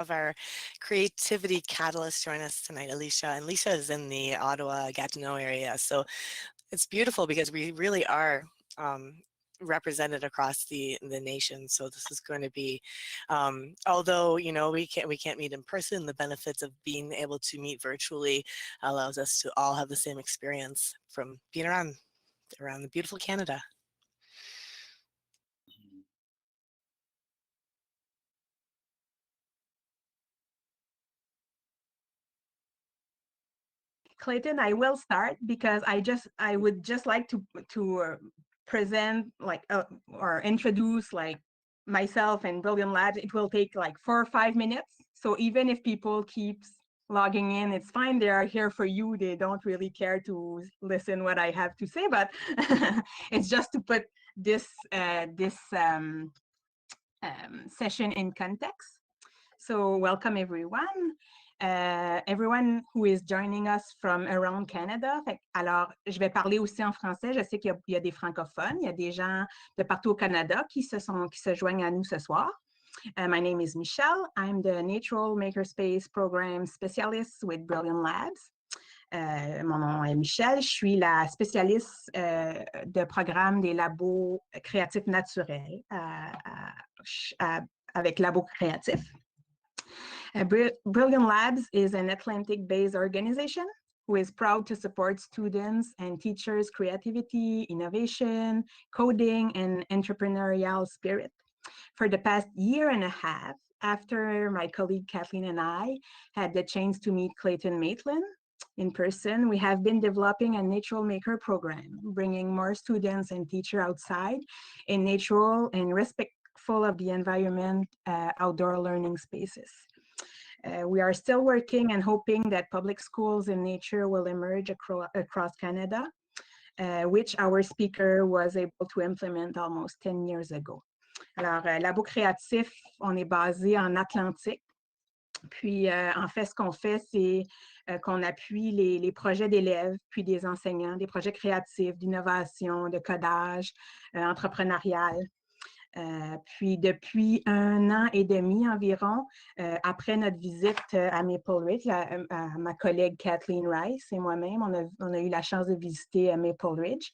of our creativity catalyst join us tonight, Alicia. And Alicia is in the Ottawa, Gatineau area. So it's beautiful because we really are represented across the nation. So this is going to be, although, you know, we can't meet in person, the benefits of being able to meet virtually allows us to all have the same experience from being around the beautiful Canada. Clayton, I will start because I would just like to present or introduce myself and Brilliant Labs. It will take like 4 or 5 minutes. So even if people keep logging in, it's fine. They are here for you. They don't really care to listen what I have to say, but it's just to put this session in context. So welcome everyone. Everyone who is joining us from around Canada. Alors, je vais parler aussi en français. Je sais qu'il y a des francophones. Il y a des gens de partout au Canada qui se joignent à nous ce soir. My name is Michelle. I'm the Natural Makerspace Program Specialist with Brilliant Labs. Mon nom est Michelle. Je suis la spécialiste de programme des labos créatifs naturels avec Labo Créatif. Brilliant Labs is an Atlantic-based organization who is proud to support students and teachers' creativity, innovation, coding, and entrepreneurial spirit. For the past year and a half, after my colleague Kathleen and I had the chance to meet Clayton Maitland in person, we have been developing a natural maker program, bringing more students and teachers outside in natural and respectful of the environment outdoor learning spaces. We are still working and hoping that public schools in nature will emerge across Canada, which our speaker was able to implement almost 10 years ago. Alors, Labo Créatif, on est basé en Atlantique. Puis, en fait, ce qu'on fait, c'est qu'on appuie les projets d'élèves, puis des enseignants, des projets créatifs, d'innovation, de codage, entrepreneurial. Puis depuis 1 an et demi environ, après notre visite à Maple Ridge, à ma collègue Kathleen Rice et moi-même, on a eu la chance de visiter Maple Ridge,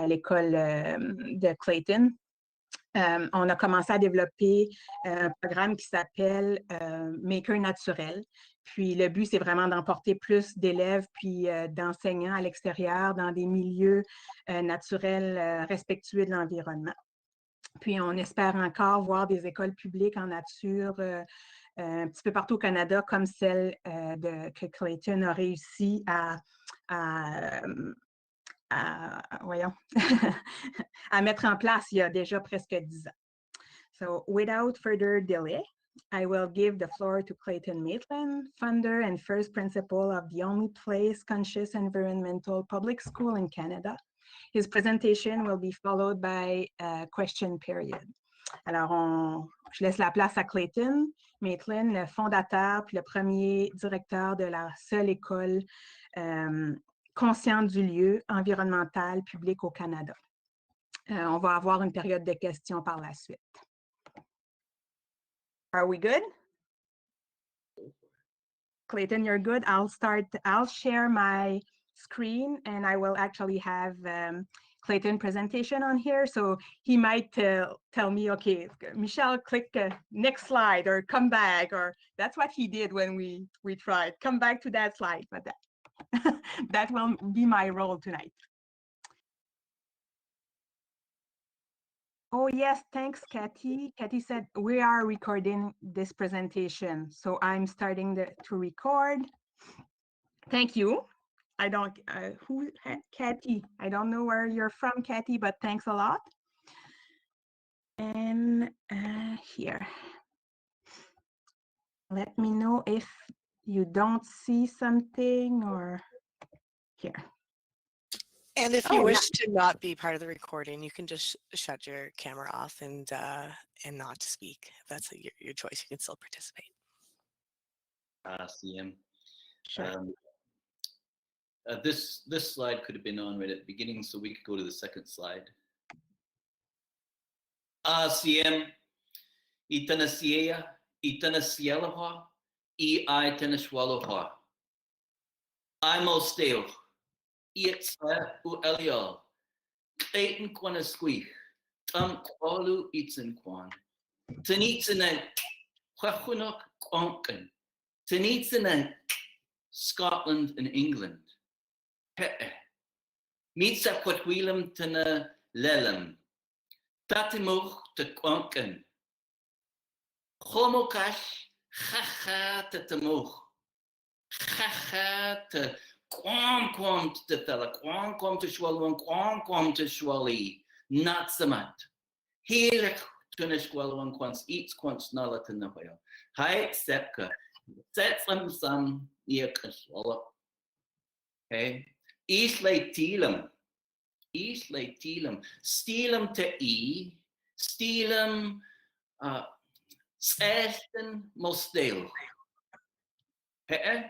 l'école de Clayton. On a commencé à développer un programme qui s'appelle Maker Naturel. Puis le but, c'est vraiment d'emporter plus d'élèves puis d'enseignants à l'extérieur dans des milieux naturels respectueux de l'environnement. Puis, on espère encore voir des écoles publiques en nature un petit peu partout au Canada, comme celle que Clayton a réussi à mettre en place il y a déjà presque 10 ans. So, without further delay, I will give the floor to Clayton Maitland, founder and first principal of the only place-conscious environmental public school in Canada. His presentation will be followed by a question period. Alors, je laisse la place à Clayton Maitland, le fondateur puis le premier directeur de la seule école consciente du lieu environnemental public au Canada. On va avoir une période de questions par la suite. Are we good? Clayton, you're good. I'll share my screen and I will actually have Clayton presentation on here. So he might tell me, okay, Michelle, click next slide or come back, or that's what he did when we tried. Come back to that slide, but that will be my role tonight. Oh, yes, thanks, Kathy. Kathy said we are recording this presentation. So I'm starting to record. Thank you. I don't, Kathy, I don't know where you're from, Kathy, but thanks a lot. And here, let me know if you don't see something or here. And if you wish to not be part of the recording, you can just shut your camera off and not speak. If that's your choice, you can still participate. CM. Sure. This slide could have been on right at the beginning, so we could go to the second slide. CM, Itanasiea, Itana Cielaha, I Tenishwalaha. I Mosteo, Ietsa U Eliel, Clayton Quanasqueak, Qualu Itzen Quan, Tanitzana Quachunok Quonkan, Tanitzana Scotland and England. Mitsa Quatwilum Tana Lelum, Tatimuch te Quonkan, Homokash, Chacha Tatamuch. Chacha te quam te fella, quam te swallow, quam te swally, not samat. Here tunishwallow quants eats quants nala to nahoyo. Hi sepka, set some swallow. Okay. Isle tilum, steelum te steelum Seston mostel. Hey.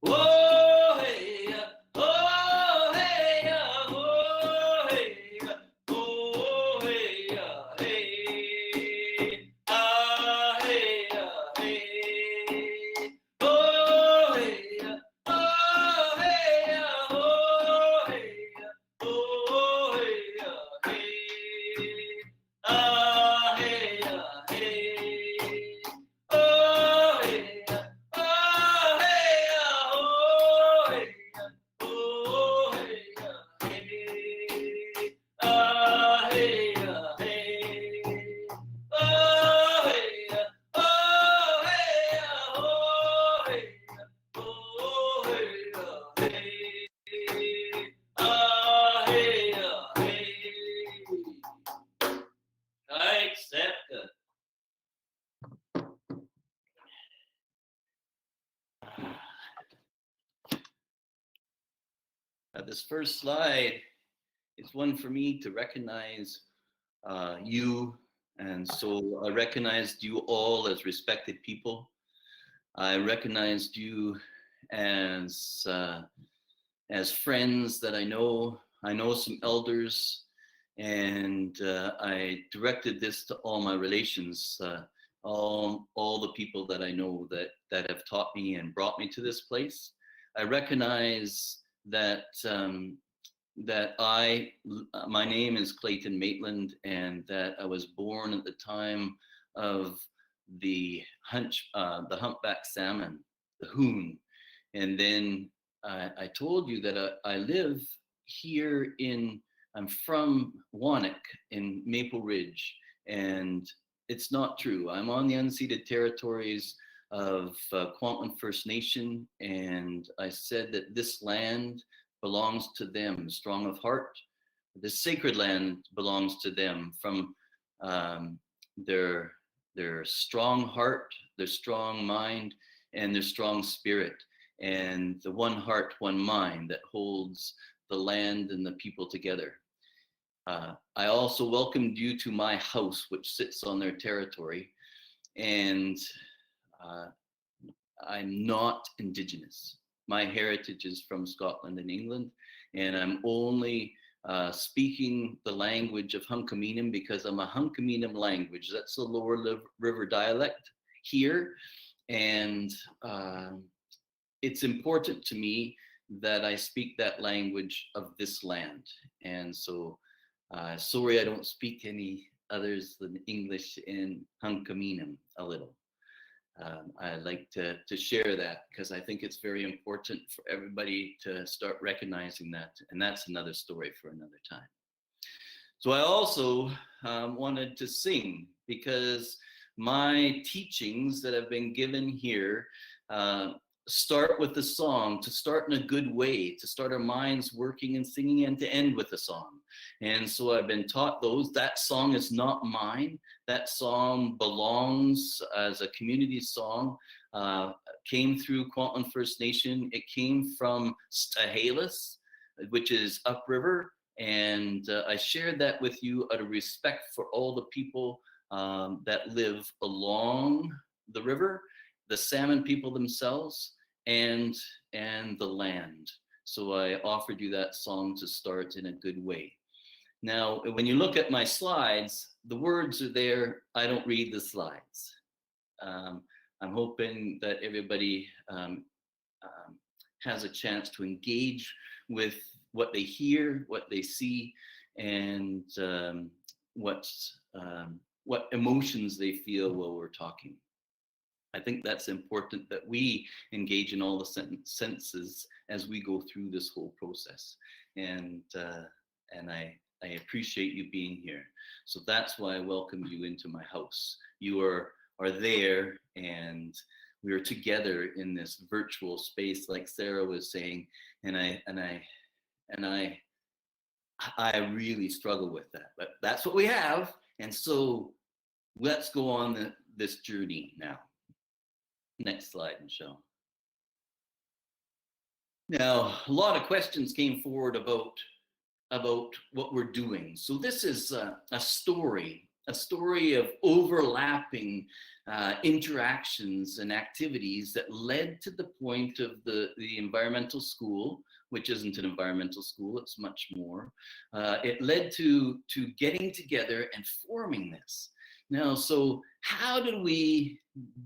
Oh hey, oh hey, oh hey, oh hey, hey, ah hey, hey, oh hey, oh hey, oh hey, oh hey, hey, ah hey, hey, oh hey. I accept it. This first slide is one for me to recognize you, and so I recognized you all as respected people. I recognized you as friends that I know. I know some elders, and I directed this to all my relations, all the people that I know that have taught me and brought me to this place. I recognize that my name is Clayton Maitland, and that I was born at the time of the humpback salmon, the hoon, and then I told you that I live here I'm from Wannock in Maple Ridge, and it's not true. I'm on the unceded territories of Kwantlen First Nation, and I said that this land belongs to them, strong of heart. This sacred land belongs to them from their strong heart, their strong mind, and their strong spirit, and the one heart, one mind that holds the land and the people together. I also welcomed you to my house, which sits on their territory, and I'm not Indigenous. My heritage is from Scotland and England, and I'm only speaking the language of Hunkaminam because I'm a Hunkaminam language. That's the lower river dialect here, and it's important to me that I speak that language of this land. And so, sorry I don't speak any others than English and Hunkaminam a little. I like to share that because I think it's very important for everybody to start recognizing that, and that's another story for another time. So I also wanted to sing because my teachings that have been given here start with the song, to start in a good way, to start our minds working and singing, and to end with a song. And so I've been taught those. That song is not mine. That song belongs as a community song, came through Kwantlen First Nation. It came from Stahalis, which is upriver. And I shared that with you out of respect for all the people that live along the river, the Salmon people themselves, and the land. So I offered you that song to start in a good way. Now, when you look at my slides, the words are there. I don't read the slides. I'm hoping that everybody has a chance to engage with what they hear, what they see, and what emotions they feel while we're talking. I think that's important, that we engage in all the senses as we go through this whole process. And I appreciate you being here. So that's why I welcomed you into my house. You are there, and we are together in this virtual space, like Sarah was saying, and I really struggle with that, but that's what we have. And so let's go on this journey now. Next slide, Michelle. Now, a lot of questions came forward about what we're doing. So this is a story of overlapping interactions and activities that led to the point of the environmental school, which isn't an environmental school, it's much more. It led to getting together and forming this. Now, so how did we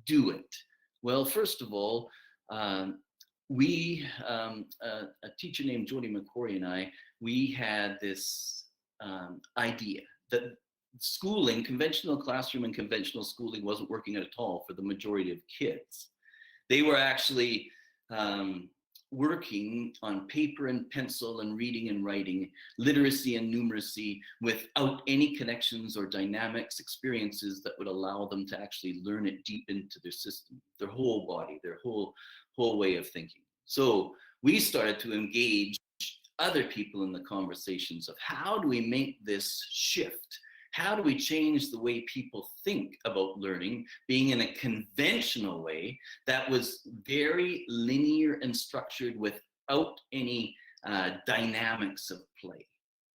do it? Well, first of all, we, a teacher named Jody McCory and I, we had this idea that schooling, conventional classroom and conventional schooling wasn't working at all for the majority of kids. They were actually working on paper and pencil and reading and writing, literacy and numeracy, without any connections or dynamics, experiences that would allow them to actually learn it deep into their system, their whole body, their whole way of thinking. So we started to engage other people in the conversations of how do we make this shift? How do we change the way people think about learning, being in a conventional way that was very linear and structured without any dynamics of play?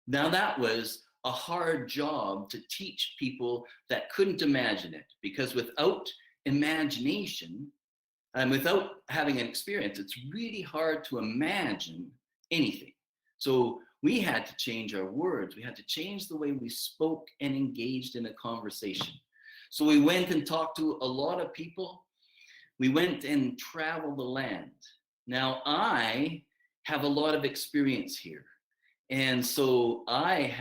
Now, that was a hard job to teach people that couldn't imagine it, because without imagination and without having an experience, it's really hard to imagine anything. So we had to change our words. We had to change the way we spoke and engaged in a conversation. So we went and talked to a lot of people. We went and traveled the land. Now, I have a lot of experience here. And so I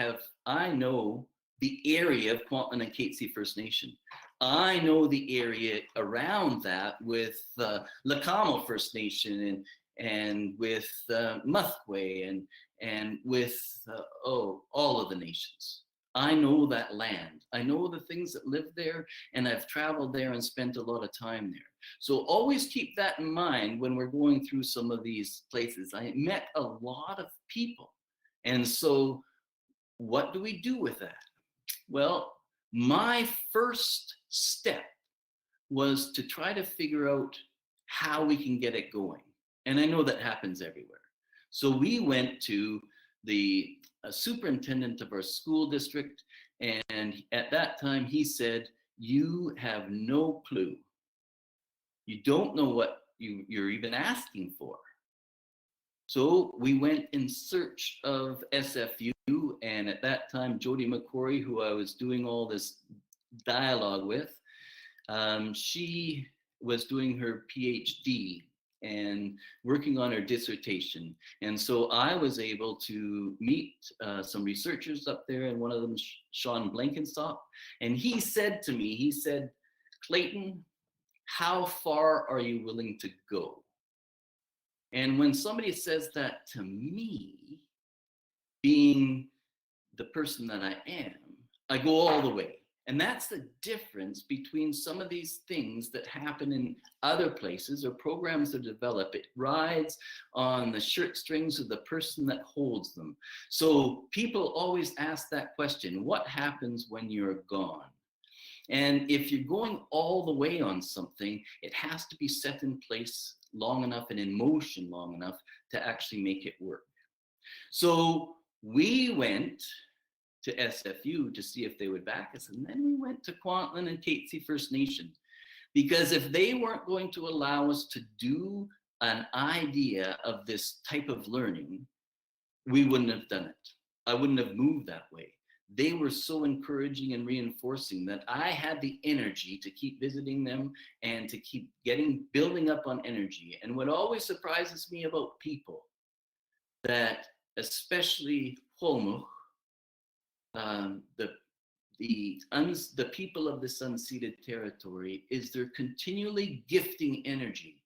know the area of Kwantlen and Katzie First Nation. I know the area around that with Lakamo First Nation and with Muthway and with all of the nations. I know that land. I know the things that live there, and I've traveled there and spent a lot of time there. So always keep that in mind when we're going through some of these places. I met a lot of people. And so what do we do with that? Well, my first step was to try to figure out how we can get it going. And I know that happens everywhere. So we went to the superintendent of our school district, and at that time he said, "You have no clue. You don't know what you're even asking for." So we went in search of SFU, and at that time, Jody McCory, who I was doing all this dialogue with, she was doing her PhD and working on her dissertation. And so I was able to meet some researchers up there, and one of them, Sean Blenkenstop, and he said to me, he said, "Clayton, how far are you willing to go?" And when somebody says that to me, being the person that I am, I go all the way. And that's the difference between some of these things that happen in other places or programs that develop. It rides on the shirt strings of the person that holds them. So people always ask that question, what happens when you're gone? And if you're going all the way on something, it has to be set in place long enough and in motion long enough to actually make it work. So we went to SFU to see if they would back us, and then we went to Kwantlen and Katzie First Nation. Because if they weren't going to allow us to do an idea of this type of learning, we wouldn't have done it. I wouldn't have moved that way. They were so encouraging and reinforcing that I had the energy to keep visiting them and to keep building up on energy. And what always surprises me about people, that especially Holmuch, the people of this unceded territory, is they're continually gifting energy.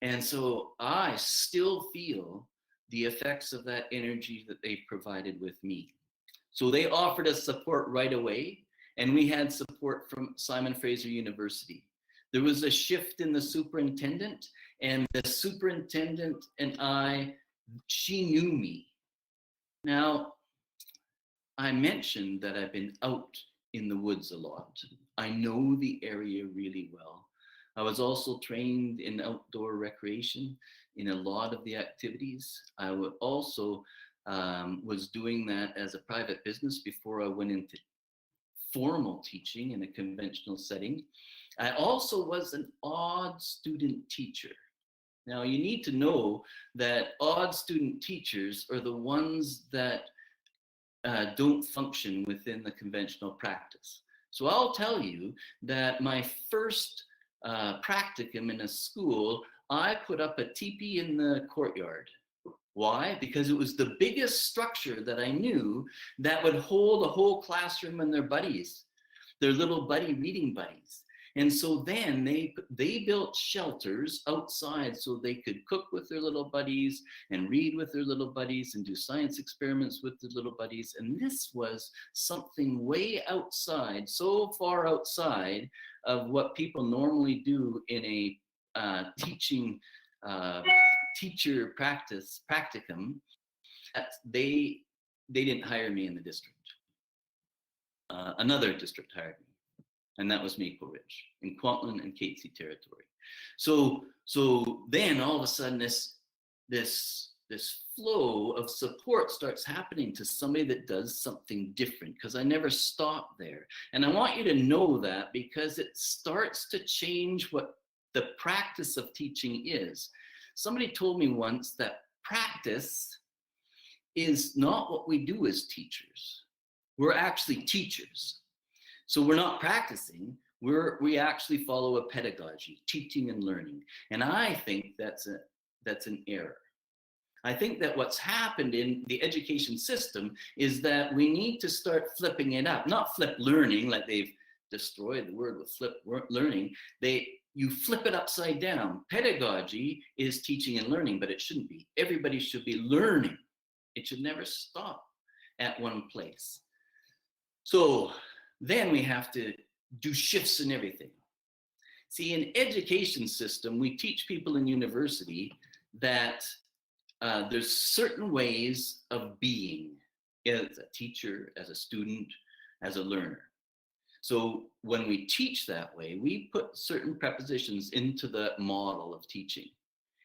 And so I still feel the effects of that energy that they've provided with me. So they offered us support right away, and we had support from Simon Fraser University. There was a shift in the superintendent, and the superintendent and she knew me. Now, I mentioned that I've been out in the woods a lot. I know the area really well. I was also trained in outdoor recreation in a lot of the activities. I would also was doing that as a private business before I went into formal teaching in a conventional setting. I also was an odd student teacher. Now, you need to know that odd student teachers are the ones that don't function within the conventional practice. So I'll tell you that my first practicum in a school, I put up a teepee in the courtyard. Why? Because it was the biggest structure that I knew that would hold a whole classroom and their buddies, their little buddy reading buddies. And so then they built shelters outside so they could cook with their little buddies and read with their little buddies and do science experiments with their little buddies. And this was something way outside, so far outside of what people normally do in a teacher practicum, that they didn't hire me in the district. Another district hired me, and that was Maple Ridge in Kwantlen and Catesy territory. So then all of a sudden this flow of support starts happening to somebody that does something different, because I never stopped there. And I want you to know that, because it starts to change what the practice of teaching is. Somebody told me once that practice is not what we do as teachers. We're actually teachers. So we're not practicing, we actually follow a pedagogy, teaching and learning. And I think that's an error. I think that what's happened in the education system is that we need to start flipping it up, not flip learning, like they've destroyed the word with flip learning. You flip it upside down. Pedagogy is teaching and learning, but it shouldn't be. Everybody should be learning. It should never stop at one place. So then we have to do shifts in everything. See, in education system, we teach people in university that there's certain ways of being as a teacher, as a student, as a learner. So when we teach that way, we put certain prepositions into the model of teaching.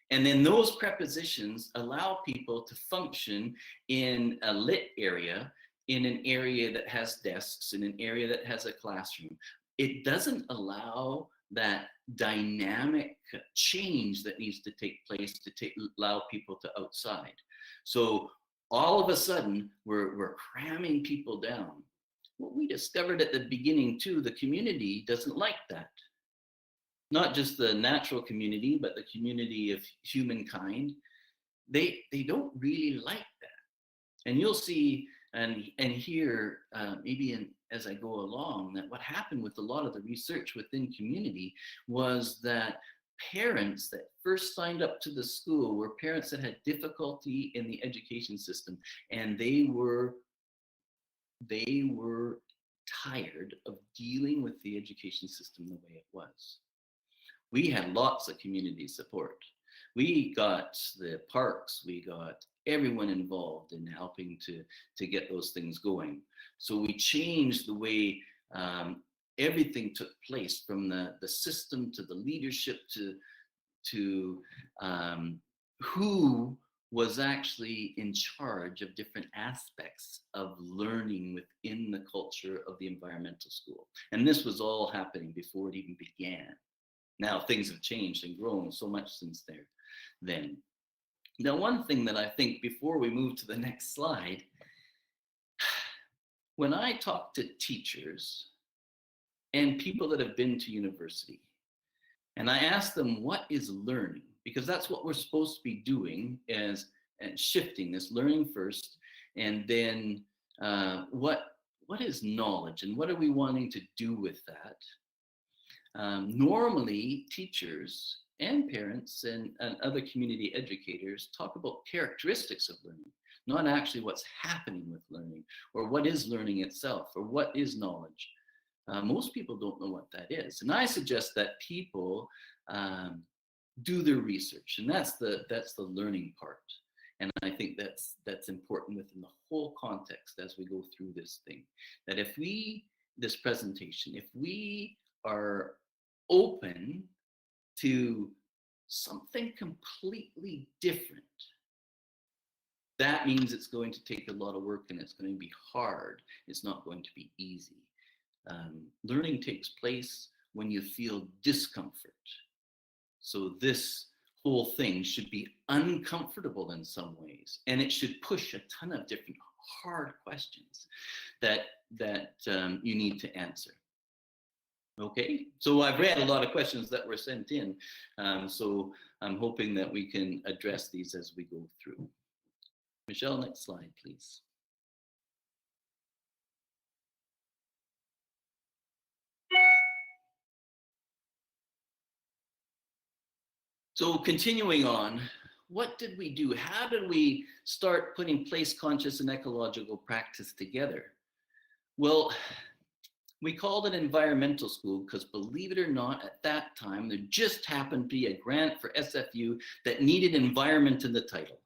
And then those prepositions allow people to function in a lit area, in an area that has desks, in an area that has a classroom. It doesn't allow that dynamic change that needs to take place to allow people to outside. So all of a sudden, we're cramming people down. What we discovered at the beginning too, the community doesn't like that. Not just the natural community, but the community of humankind. They don't really like that. And you'll see and hear maybe as I go along, that what happened with a lot of the research within community was that parents that first signed up to the school were parents that had difficulty in the education system, and they were tired of dealing with the education system the way it was. We had lots of community support. We got the parks, we got everyone involved in helping to get those things going. So we changed the way everything took place, from the system to the leadership to who was actually in charge of different aspects of learning within the culture of the environmental school. And this was all happening before it even began. Now things have changed and grown so much since then. Now, one thing that I think before we move to the next slide, when I talk to teachers and people that have been to university, and I ask them what is learning, because that's what we're supposed to be doing, as and shifting this learning first, and then what is knowledge, and what are we wanting to do with that? Normally, teachers and parents and other community educators talk about characteristics of learning, not actually what's happening with learning, or what is learning itself, or what is knowledge. Most people don't know what that is. And I suggest that people do their research, and that's the learning part. And I think that's important within the whole context as we go through this thing. That this presentation, if we are open to something completely different, that means it's going to take a lot of work, and it's going to be hard. It's not going to be easy. Learning takes place when you feel discomfort. So this whole thing should be uncomfortable in some ways, and it should push a ton of different hard questions that you need to answer. Okay, so I've read a lot of questions that were sent in, so I'm hoping that we can address these as we go through. Michelle, next slide, please. So continuing on, what did we do? How did we start putting place conscious and ecological practice together? Well, we called it environmental school because, believe it or not, at that time, there just happened to be a grant for SFU that needed environment in the title.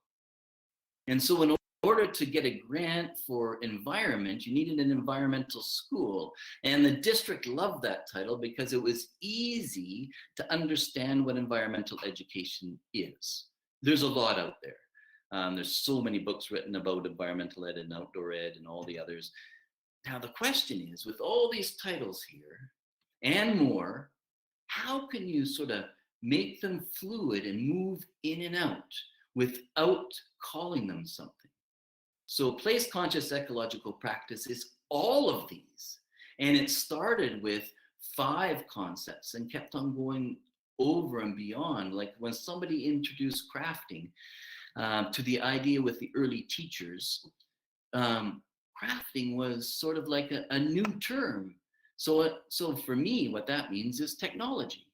And so in order to get a grant for environment, you needed an environmental school. And the district loved that title because it was easy to understand what environmental education is. There's a lot out there. There's so many books written about environmental ed and outdoor ed and all the others. Now the question is, with all these titles here and more, how can you sort of make them fluid and move in and out without calling them something? So place conscious ecological practice is all of these. And it started with 5 concepts and kept on going over and beyond. Like when somebody introduced crafting to the idea with the early teachers, crafting was sort of like a new term. So for me, what that means is technology.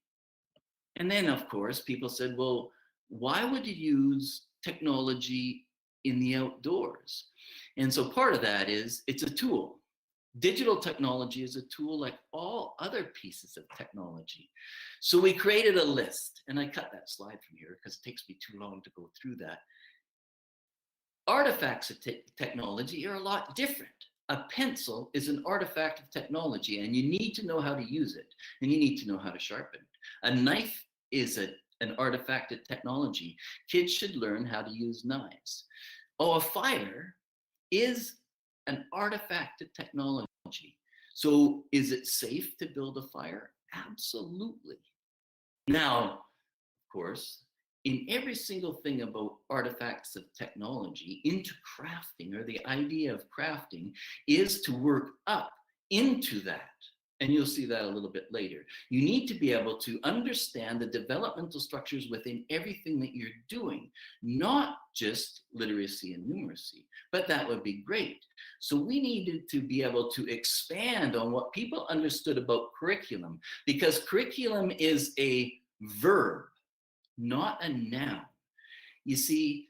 And then, of course, people said, well, why would you use technology in the outdoors? And so part of that is it's a tool. Digital technology is a tool like all other pieces of technology. So we created a list, and I cut that slide from here because it takes me too long to go through that. Artifacts of technology are a lot different. A pencil is an artifact of technology, and you need to know how to use it, and you need to know how to sharpen it. A knife is an artifact of technology. Kids should learn how to use knives. Oh, a fire is an artifact of technology. So is it safe to build a fire? Absolutely. Now, of course, in every single thing about artifacts of technology, into crafting, or the idea of crafting, is to work up into that. And you'll see that a little bit later. You need to be able to understand the developmental structures within everything that you're doing, not just literacy and numeracy, but that would be great. So we needed to be able to expand on what people understood about curriculum, because curriculum is a verb, not a noun. You see,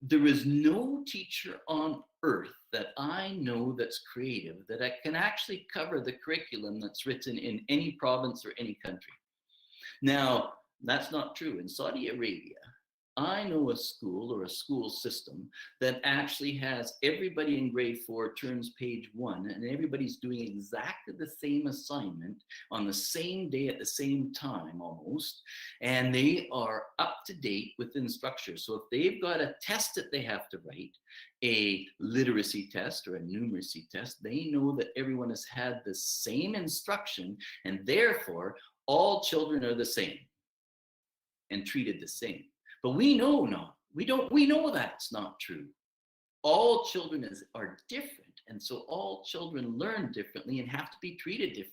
there is no teacher on earth that I know that's creative that can actually cover the curriculum that's written in any province or any country. Now, that's not true. In Saudi Arabia, I know a school or a school system that actually has everybody in grade 4 turns page 1, and everybody's doing exactly the same assignment on the same day at the same time almost, and they are up to date within structure. So if they've got a test that they have to write, a literacy test or a numeracy test, they know that everyone has had the same instruction, and therefore all children are the same and treated the same. But we know not. We know that's not true. All children are different, and so all children learn differently and have to be treated differently.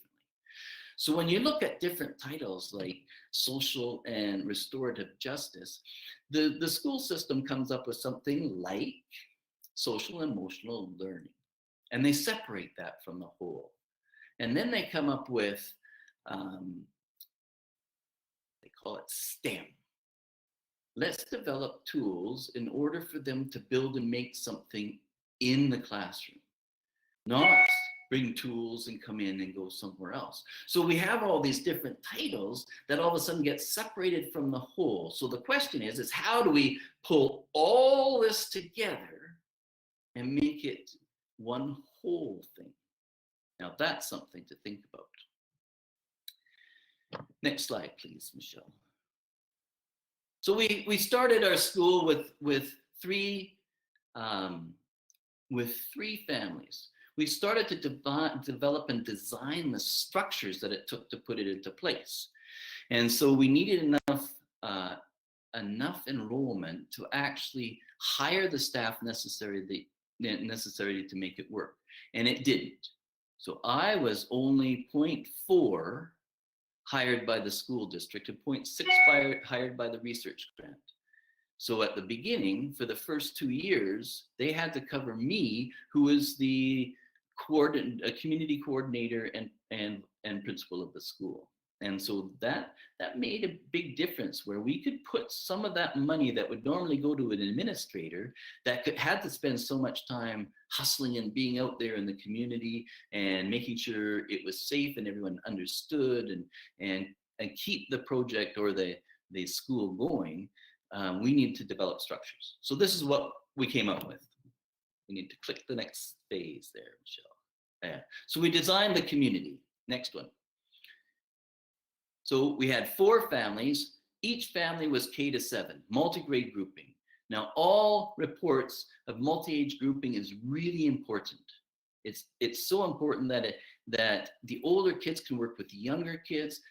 So when you look at different titles like social and restorative justice, the school system comes up with something like social and emotional learning, and they separate that from the whole. And then they come up with, they call it STEM. Let's develop tools in order for them to build and make something in the classroom, not bring tools and come in and go somewhere else. So we have all these different titles that all of a sudden get separated from the whole. So the question is how do we pull all this together and make it one whole thing? Now that's something to think about. Next slide, please, Michelle. So we started our school with three families. We started to develop and design the structures that it took to put it into place. And so we needed enough enrollment to actually hire the staff necessary to make it work. And it didn't. So I was only 0.4 hired by the school district and 0.6 hired by the research grant. So at the beginning, for the first 2 years, they had to cover me, who is the community coordinator and principal of the school. And so that made a big difference, where we could put some of that money that would normally go to an administrator that had to spend so much time hustling and being out there in the community and making sure it was safe and everyone understood and keep the project or the school going. We need to develop structures. So this is what we came up with. We need to click the next phase there, Michelle. Yeah. So we designed the community. Next one. So we had 4 families. Each family was K to 7, multi-grade grouping. Now, all reports of multi-age grouping is really important. It's so important that the older kids can work with the younger kids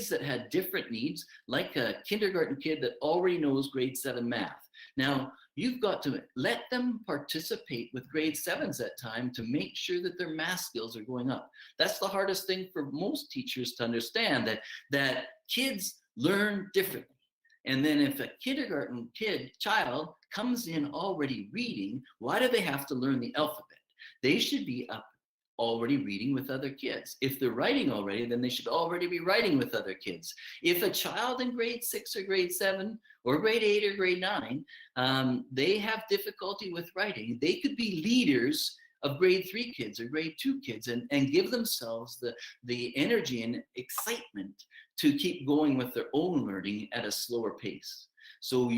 that had different needs, like a kindergarten kid that already knows grade 7 math. Now, you've got to let them participate with grade 7s at time to make sure that their math skills are going up. That's the hardest thing for most teachers to understand, that kids learn differently. And then if a kindergarten child comes in already reading, why do they have to learn the alphabet? They should be up already reading with other kids. If they're writing already, then they should already be writing with other kids. If a child in grade 6 or grade 7 or grade 8 or grade 9, they have difficulty with writing, they could be leaders of grade 3 kids or grade 2 kids and give themselves the energy and excitement to keep going with their own learning at a slower pace. So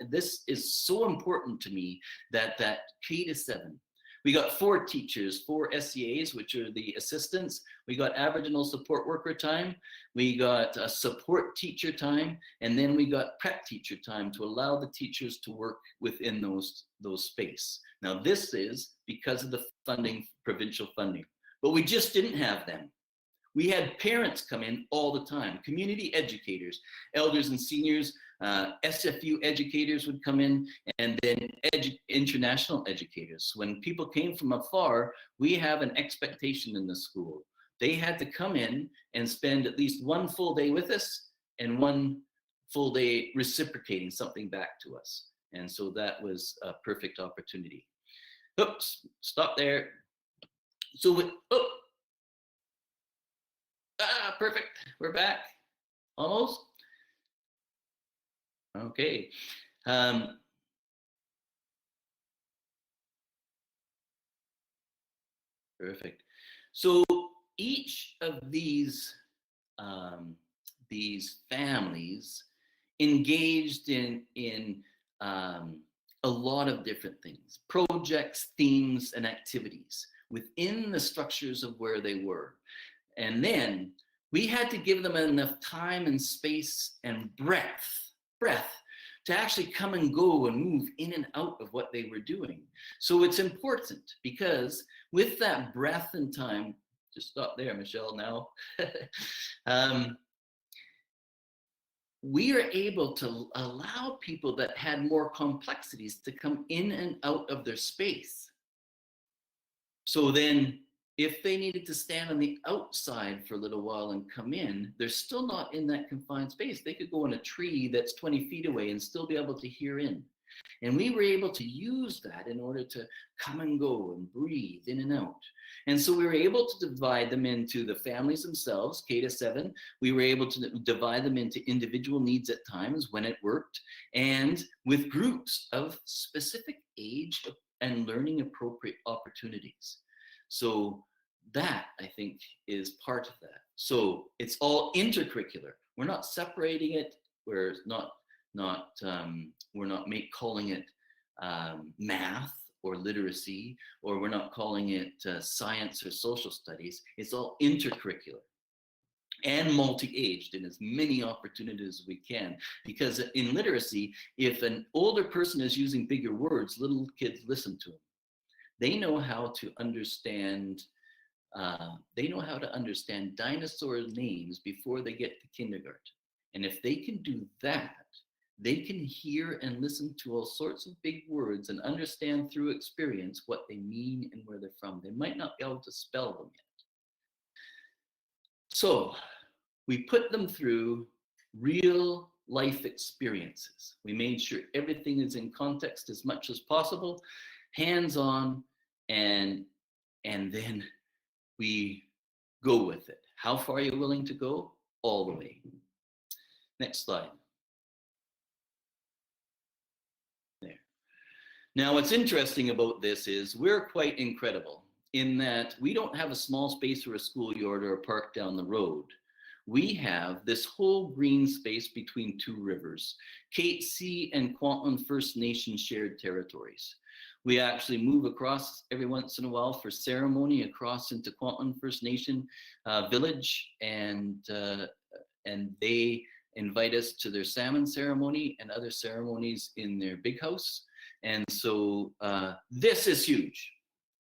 this is so important to me, that K to 7. We got 4 teachers, 4 SEAs, which are the assistants. We got Aboriginal support worker time. We got support teacher time. And then we got prep teacher time to allow the teachers to work within those space. Now, this is because of the funding, provincial funding. But we just didn't have them. We had parents come in all the time, community educators, elders and seniors, SFU educators would come in, and then international educators. When people came from afar, we have an expectation in the school. They had to come in and spend at least 1 full day with us and 1 full day reciprocating something back to us. And so that was a perfect opportunity. Oops, stop there. So perfect, we're back, almost. Okay. Perfect. So each of these families engaged in a lot of different things, projects, themes, and activities within the structures of where they were. And then we had to give them enough time and space and breath to actually come and go and move in and out of what they were doing. So it's important, because with that breath and time, just stop there, Michelle, now. we are able to allow people that had more complexities to come in and out of their space. So then if they needed to stand on the outside for a little while and come in, they're still not in that confined space. They could go in a tree that's 20 feet away and still be able to hear in. And we were able to use that in order to come and go and breathe in and out. And so we were able to divide them into the families themselves, K to 7. We were able to divide them into individual needs at times when it worked, and with groups of specific age and learning appropriate opportunities. So that, I think, is part of that. So it's all intercurricular. We're not separating it. We're not calling it math or literacy, or we're not calling it science or social studies. It's all intercurricular and multi-aged in as many opportunities as we can. Because in literacy, if an older person is using bigger words, little kids listen to them. They know how to understand. They know how to understand dinosaur names before they get to kindergarten. And if they can do that, they can hear and listen to all sorts of big words and understand through experience what they mean and where they're from. They might not be able to spell them yet. So we put them through real life experiences. We made sure everything is in context as much as possible, hands-on, and then we go with it. How far are you willing to go? All the way. Next slide. There. Now, what's interesting about this is we're quite incredible in that we don't have a small space or a schoolyard or a park down the road. We have this whole green space between two rivers, Katesea and Kwantlen First Nation shared territories. We actually move across every once in a while for ceremony across into Kwantlen First Nation village, and they invite us to their salmon ceremony and other ceremonies in their big house. And so this is huge.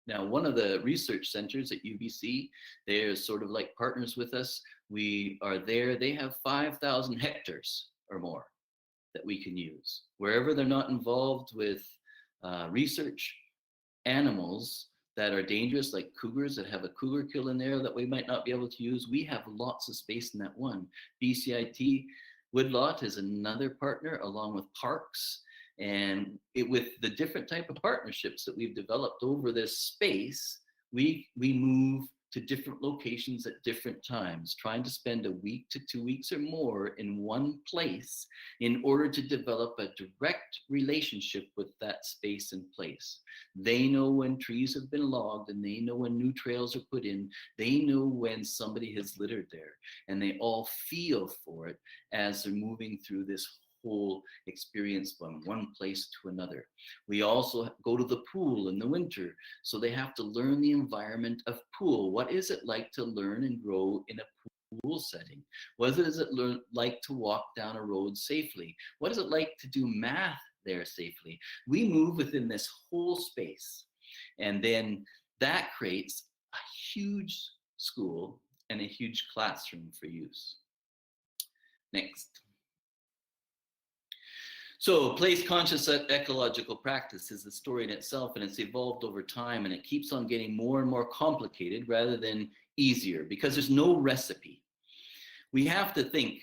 Now, one of the research centers at UBC, they're sort of like partners with us. We are there. They have 5,000 hectares or more that we can use. Wherever they're not involved with research, animals that are dangerous, like cougars that have a cougar kill in there that we might not be able to use, we have lots of space in that one. BCIT Woodlot is another partner along with parks. And with the different type of partnerships that we've developed over this space, we move to different locations at different times, trying to spend a week to 2 weeks or more in one place in order to develop a direct relationship with that space and place. They know when trees have been logged, and they know when new trails are put in. They know when somebody has littered there, and they all feel for it as they're moving through this whole experience from one place to another. We also go to the pool in the winter, so they have to learn the environment of pool. What is it like to learn and grow in a pool setting? What is it like to walk down a road safely? What is it like to do math there safely? We move within this whole space, and then that creates a huge school and a huge classroom for use. Next. So place conscious ecological practice is a story in itself, and it's evolved over time, and it keeps on getting more and more complicated rather than easier because there's no recipe. We have to think.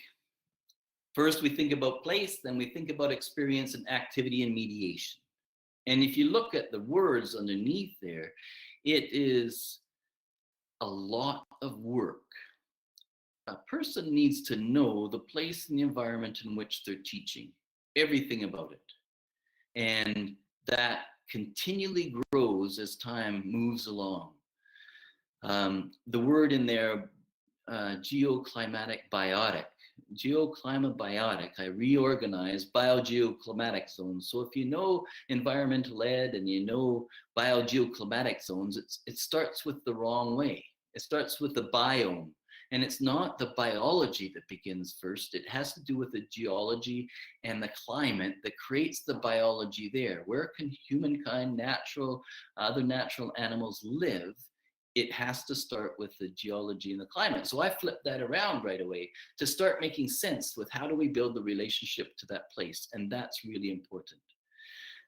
First, we think about place, then we think about experience and activity and mediation. And if you look at the words underneath there, it is a lot of work. A person needs to know the place and the environment in which they're teaching. Everything about it. And that continually grows as time moves along. The word in there, geoclimatic biotic. Geoclimabiotic, I reorganize biogeoclimatic zones. So if you know environmental ed and you know biogeoclimatic zones, it starts with the wrong way. It starts with the biome. And it's not the biology that begins first. It has to do with the geology and the climate that creates the biology there. Where can humankind, other natural animals live it has to start with the geology and the climate. So I flipped that around right away to start making sense with how do we build the relationship to that place. And that's really important.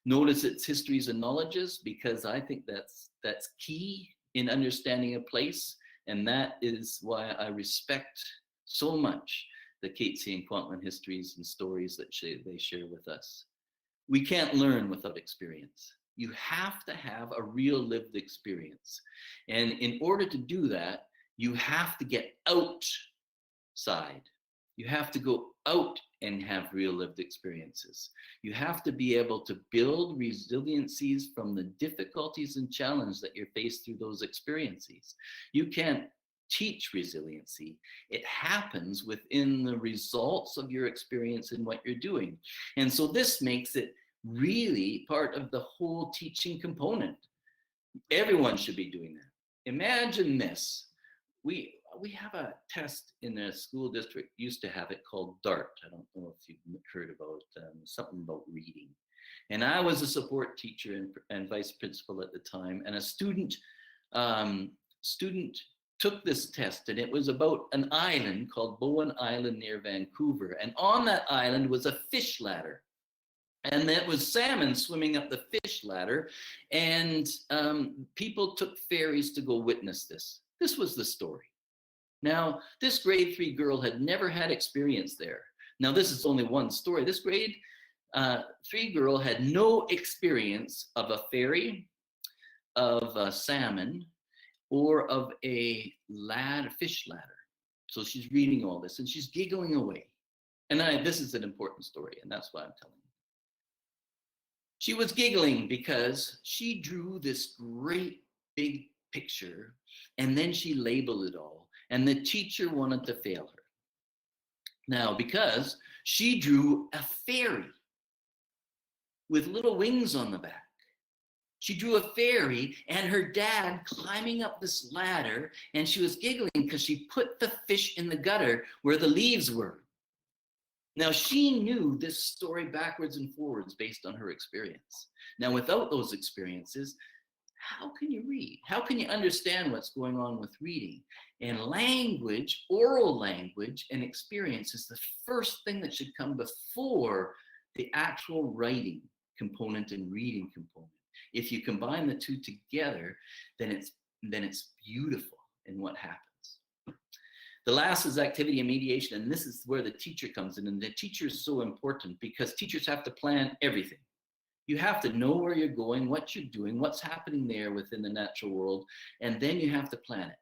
Notice its histories and knowledges, because I think that's key in understanding a place. And that is why I respect so much the Catesy and Kwantlen histories and stories that they share with us. We can't learn without experience. You have to have a real lived experience. And in order to do that, you have to get outside. You have to go out and have real lived experiences. You have to be able to build resiliencies from the difficulties and challenges that you're faced through those experiences. You can't teach resiliency. It happens within the results of your experience and what you're doing. And so this makes it really part of the whole teaching component. Everyone should be doing that. Imagine this. We have a test in a school district, used to have it, called DART. I don't know if you've heard about something about reading. And I was a support teacher and vice principal at the time, and a student took this test, and it was about an island called Bowen Island near Vancouver. And on that island was a fish ladder. And that was salmon swimming up the fish ladder. And people took ferries to go witness this. This was the story. Now, this grade 3 girl had never had experience there. Now, this is only one story. This grade 3 girl had no experience of a ferry, of a salmon, or of a fish ladder. So she's reading all this and she's giggling away. And this is an important story, and that's why I'm telling you. She was giggling because she drew this great big picture, and then she labeled it all, and the teacher wanted to fail her. Now, because she drew a fairy with little wings on the back. She drew a fairy and her dad climbing up this ladder, and she was giggling because she put the fish in the gutter where the leaves were. Now, she knew this story backwards and forwards based on her experience. Now, without those experiences, how can you read? How can you understand what's going on with reading? And language, oral language, and experience is the first thing that should come before the actual writing component and reading component. If you combine the two together, then it's beautiful in what happens. The last is activity and mediation, and this is where the teacher comes in. And the teacher is so important because teachers have to plan everything. You have to know where you're going, what you're doing, what's happening there within the natural world, and then you have to plan it.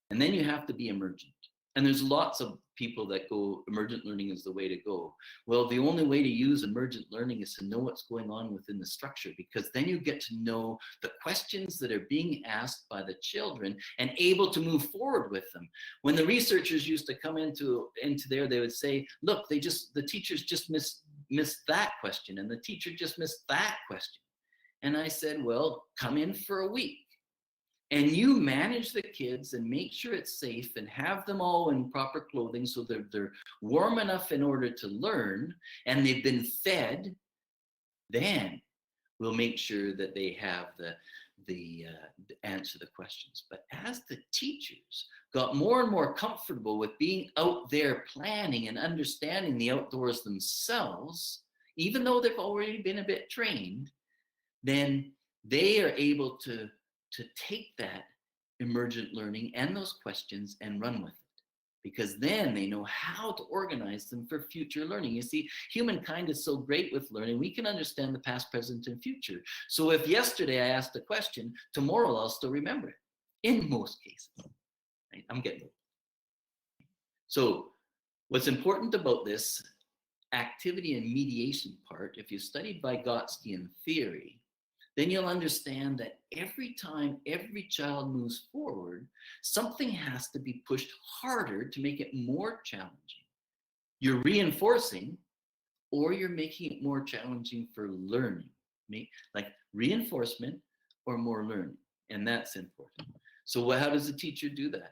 And then you have to be emergent. And there's lots of people that go, emergent learning is the way to go. Well, the only way to use emergent learning is to know what's going on within the structure, because then you get to know the questions that are being asked by the children and able to move forward with them. When the researchers used to come into there, they would say, look, the teachers just missed that question, and the teacher just missed that question. And I said, well, come in for a week. And you manage the kids and make sure it's safe and have them all in proper clothing so they're warm enough in order to learn and they've been fed. Then we'll make sure that they have the answer the questions. But as the teachers got more and more comfortable with being out there planning and understanding the outdoors themselves, even though they've already been a bit trained, then they are able to take that emergent learning and those questions and run with it, because then they know how to organize them for future learning. You see, humankind is so great with learning, we can understand the past, present, and future. So if yesterday I asked a question, tomorrow I'll still remember it, in most cases. Right? I'm getting it. So what's important about this activity and mediation part, if you studied Vygotskian theory, then you'll understand that every time every child moves forward, something has to be pushed harder to make it more challenging. You're reinforcing, or you're making it more challenging for learning, like reinforcement or more learning, and that's important. So how does a teacher do that,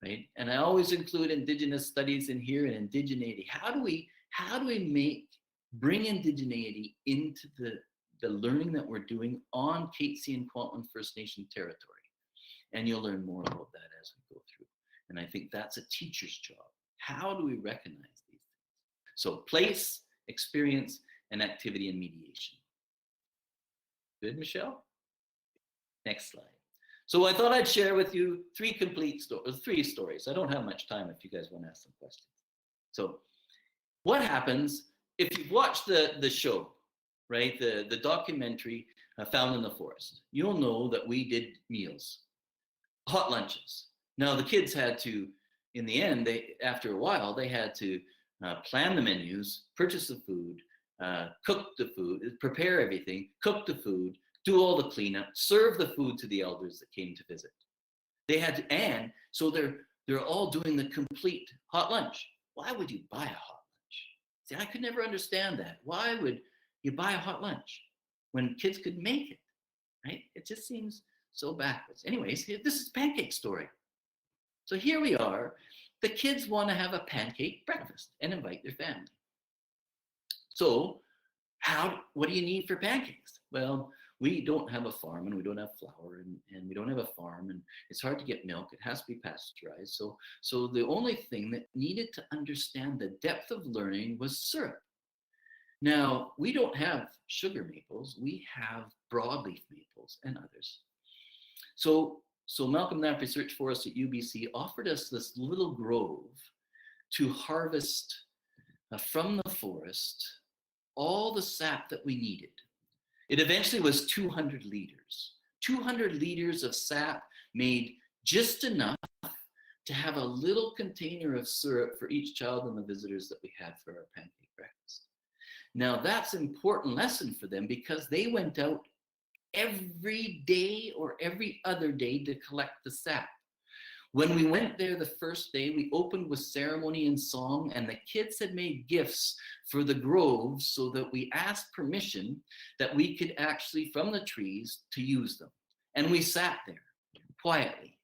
right? And I always include Indigenous studies in here and indigeneity. How do we bring indigeneity into the learning that we're doing on Catesy and Kwantlen First Nation territory? And you'll learn more about that as we go through. And I think that's a teacher's job. How do we recognize these things? So place, experience, and activity and mediation. Good, Michelle? Next slide. So I thought I'd share with you three stories. I don't have much time if you guys want to ask some questions. So what happens if you've watched the show, right? The documentary Found in the Forest. You'll know that we did meals, hot lunches. Now the kids had to, in the end, after a while, they had to plan the menus, purchase the food, cook the food, prepare everything, cook the food, do all the cleanup, serve the food to the elders that came to visit. They had to, and so they're all doing the complete hot lunch. Why would you buy a hot lunch? See, I could never understand that. Why would you buy a hot lunch when kids could make it, right? It just seems so backwards. Anyways, this is Pancake Story. So here we are. The kids want to have a pancake breakfast and invite their family. So what do you need for pancakes? Well, we don't have a farm and we don't have flour and we don't have a farm and it's hard to get milk. It has to be pasteurized. So the only thing that needed to understand the depth of learning was syrup. Now, we don't have sugar maples. We have broadleaf maples and others. So Malcolm Knapp Research Forest at UBC offered us this little grove to harvest from the forest all the sap that we needed. It eventually was 200 liters. 200 liters of sap made just enough to have a little container of syrup for each child and the visitors that we had for our pancake breakfast. Now that's an important lesson for them because they went out every day or every other day to collect the sap. When we went there the first day, we opened with ceremony and song, and the kids had made gifts for the grove so that we asked permission that we could actually, from the trees, to use them. And we sat there quietly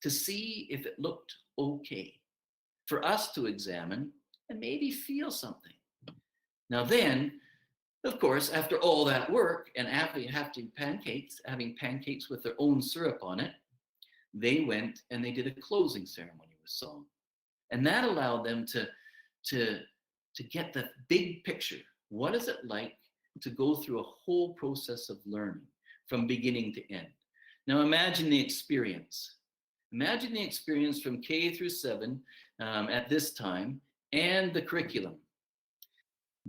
to see if it looked okay for us to examine and maybe feel something. Now then, of course, after all that work and after having pancakes with their own syrup on it, they went and they did a closing ceremony with song. And that allowed them to get the big picture. What is it like to go through a whole process of learning from beginning to end? Now imagine the experience. Imagine the experience from K through 7 at this time and the curriculum.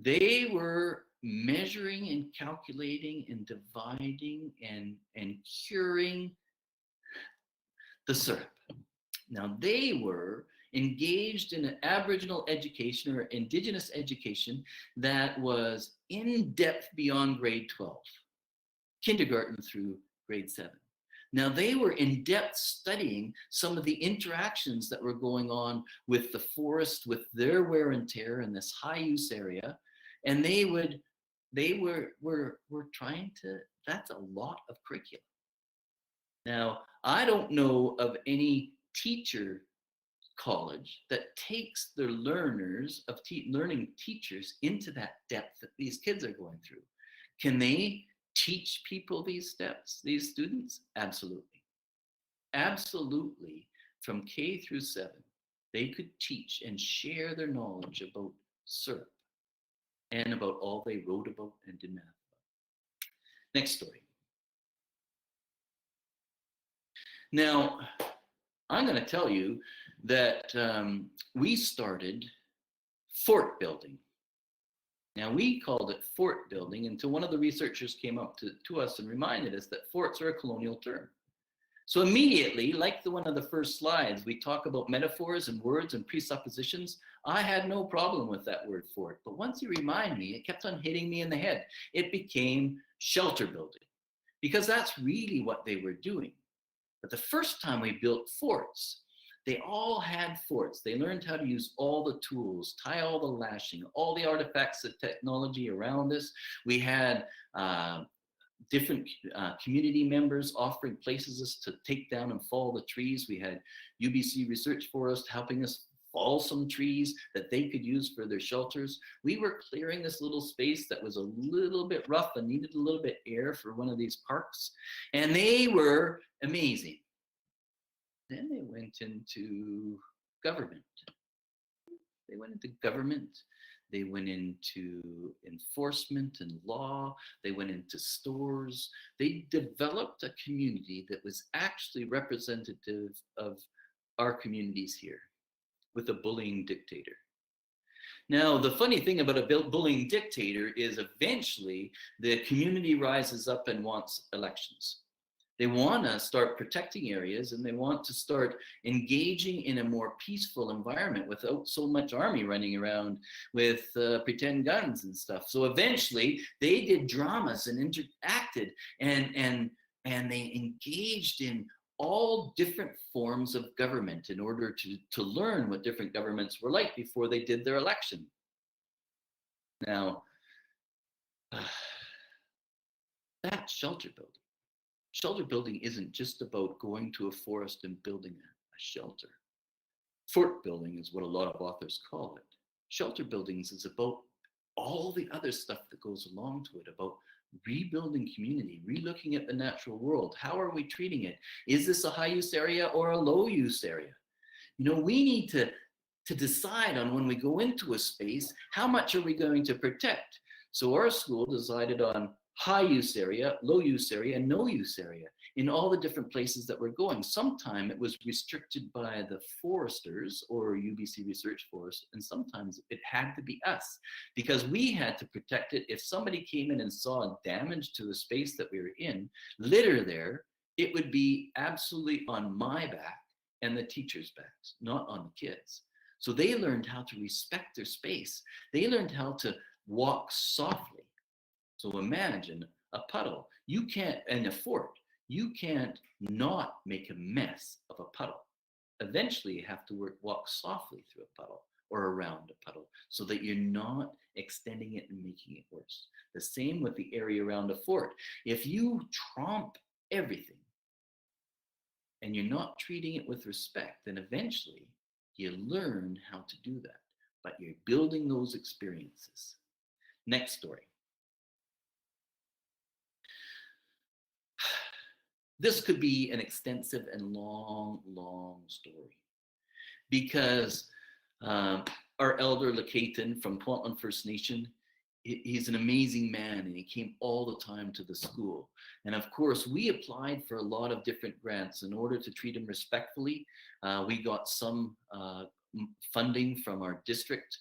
They were measuring and calculating and dividing and curing the syrup. Now they were engaged in an Aboriginal education or Indigenous education that was in depth beyond grade 12, kindergarten through grade 7. Now they were in depth studying some of the interactions that were going on with the forest, with their wear and tear in this high use area. And they were trying to, that's a lot of curriculum. Now, I don't know of any teacher college that takes their learners of learning teachers into that depth that these kids are going through. Can they teach people these steps, these students? Absolutely. Absolutely. From K through 7, they could teach and share their knowledge about syrup and about all they wrote about and did math about. Next story. Now, I'm going to tell you that we started fort building. Now, we called it fort building until one of the researchers came up to us and reminded us that forts are a colonial term. So immediately, like one of the first slides, we talk about metaphors and words and presuppositions. I had no problem with that word fort, but once you remind me, it kept on hitting me in the head. It became shelter building because that's really what they were doing. But the first time we built forts, they all had forts. They learned how to use all the tools, tie all the lashing, all the artifacts of technology around us. We had different community members offering places to take down and fall the trees. We had UBC Research Forest helping us fall some trees that they could use for their shelters. We were clearing this little space that was a little bit rough and needed a little bit air for one of these parks. And they were amazing. Then they went into government. They went into government. They went into enforcement and law. They went into stores. They developed a community that was actually representative of our communities here with a bullying dictator. Now, the funny thing about a bullying dictator is eventually the community rises up and wants elections. They want to start protecting areas and they want to start engaging in a more peaceful environment without so much army running around with pretend guns and stuff. So eventually they did dramas and interacted and they engaged in all different forms of government in order to learn what different governments were like before they did their election. Now, that's shelter building. Shelter building isn't just about going to a forest and building a shelter. Fort building is what a lot of authors call it. Shelter buildings is about all the other stuff that goes along to it, about rebuilding community, relooking at the natural world. How are we treating it? Is this a high use area or a low use area? You know, we need to decide on when we go into a space, how much are we going to protect? So our school decided on high use area, low use area, and no use area in all the different places that we're going. Sometime it was restricted by the foresters or UBC Research Forest, and sometimes it had to be us because we had to protect it. If somebody came in and saw damage to the space that we were in, litter there, it would be absolutely on my back and the teachers' backs, not on the kids. So they learned how to respect their space. They learned how to walk softly. So imagine a puddle. You can't, in a fort, you can't not make a mess of a puddle. Eventually you have to walk softly through a puddle or around a puddle so that you're not extending it and making it worse. The same with the area around a fort. If you tromp everything and you're not treating it with respect, then eventually you learn how to do that, but you're building those experiences. Next story. This could be an extensive and long, long story because our elder Clayton from Clayton First Nation, he's an amazing man and he came all the time to the school. And of course, we applied for a lot of different grants in order to treat him respectfully. We got some funding from our district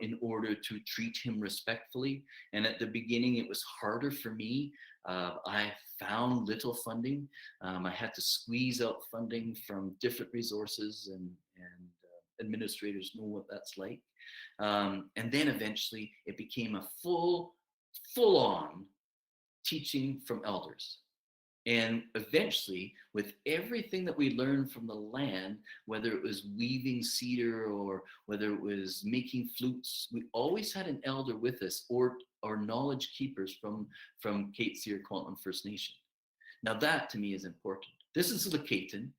in order to treat him respectfully. And at the beginning, it was harder for me. I found little funding. I had to squeeze out funding from different resources and administrators know what that's like. And then eventually it became a full-on teaching from elders. And eventually, with everything that we learned from the land, whether it was weaving cedar or whether it was making flutes, we always had an elder with us or knowledge keepers from Cape Seer Kwantlen First Nation. Now that to me is important. This is the Clayton.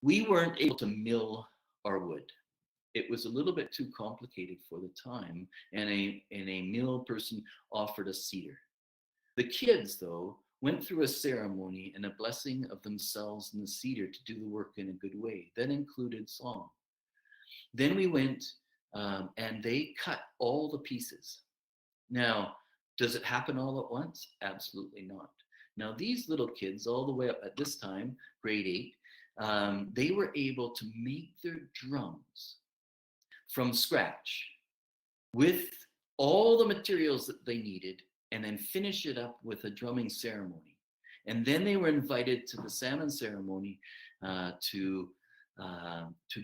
We weren't able to mill our wood. It was a little bit too complicated for the time, and a mill person offered us cedar. The kids, though, went through a ceremony and a blessing of themselves and the cedar to do the work in a good way. That included song. Then we went and they cut all the pieces. Now, does it happen all at once? Absolutely not. Now, these little kids, all the way up at this time, grade 8, they were able to make their drums from scratch with all the materials that they needed and then finish it up with a drumming ceremony. And then they were invited to the salmon ceremony to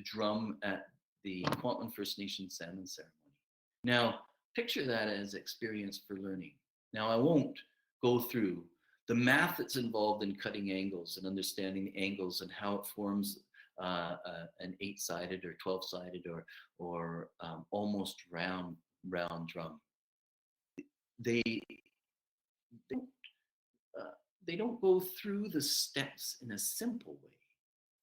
drum at the Kwantlen First Nation salmon ceremony. Now, picture that as experience for learning. Now, I won't go through the math that's involved in cutting angles and understanding the angles and how it forms an 8-sided or 12-sided or almost round drum. They don't go through the steps in a simple way.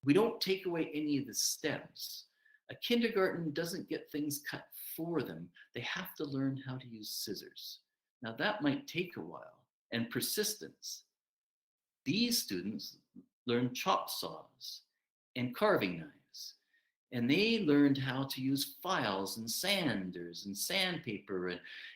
We don't take away any of the steps. A kindergarten doesn't get things cut for them. They have to learn how to use scissors. Now that might take a while, and persistence. These students, learned chop saws and carving knives. And they learned how to use files and sanders and sandpaper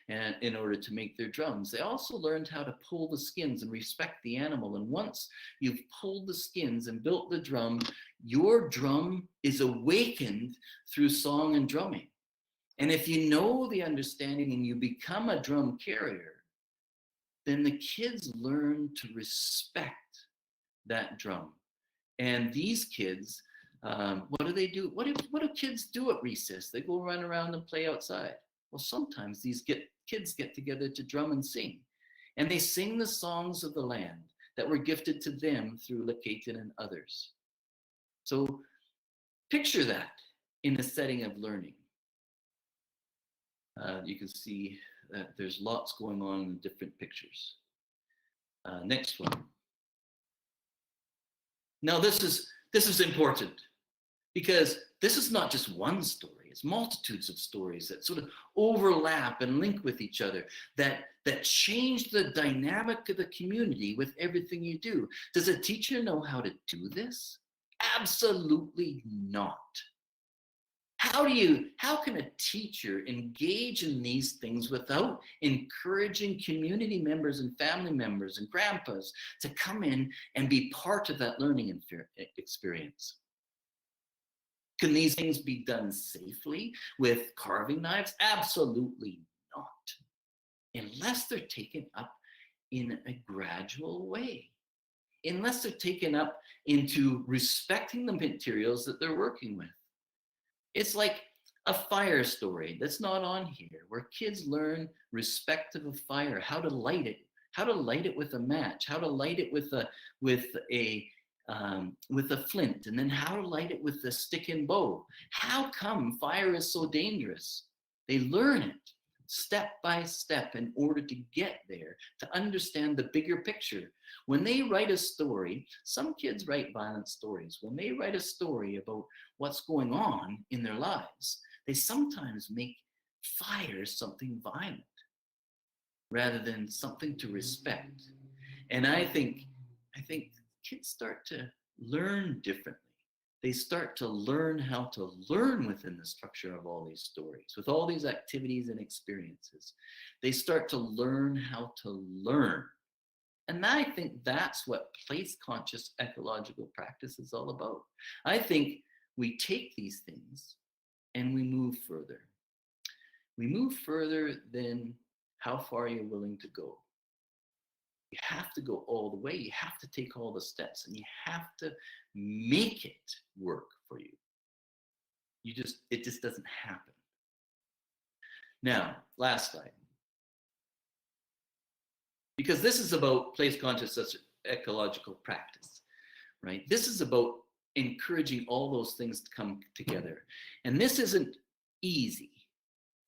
and in order to make their drums. They also learned how to pull the skins and respect the animal. And once you've pulled the skins and built the drum, your drum is awakened through song and drumming. And if you know the understanding and you become a drum carrier, then the kids learn to respect that drum. And these kids, what do they do? What do kids do at recess? They go run around and play outside. Well, sometimes these kids get together to drum and sing. And they sing the songs of the land that were gifted to them through Clayton and others. So picture that in the setting of learning. You can see that there's lots going on in different pictures. Next one. Now this is important because this is not just one story. It's multitudes of stories that sort of overlap and link with each other, that change the dynamic of the community with everything you do. Does a teacher know how to do this? Absolutely not. How can a teacher engage in these things without encouraging community members and family members and grandpas to come in and be part of that learning experience? Can these things be done safely with carving knives? Absolutely not, unless they're taken up in a gradual way, unless they're taken up into respecting the materials that they're working with. It's like a fire story that's not on here, where kids learn respect of a fire, how to light it with a match, how to light it with a flint, and then how to light it with a stick and bow. How come fire is so dangerous? They learn it step by step in order to get there, to understand the bigger picture. When they write a story, some kids write violent stories. When they write a story about what's going on in their lives, they sometimes make fire something violent rather than something to respect. And I think kids start to learn differently. They start to learn how to learn within the structure of all these stories, with all these activities and experiences. They start to learn how to learn. And I think that's what place-conscious ecological practice is all about. I think we take these things and we move further. We move further than how far you're willing to go. You have to go all the way. You have to take all the steps, and you have to make it work for you. It just doesn't happen. Now, last slide. Because this is about place-conscious ecological practice, right? This is about encouraging all those things to come together. And this isn't easy.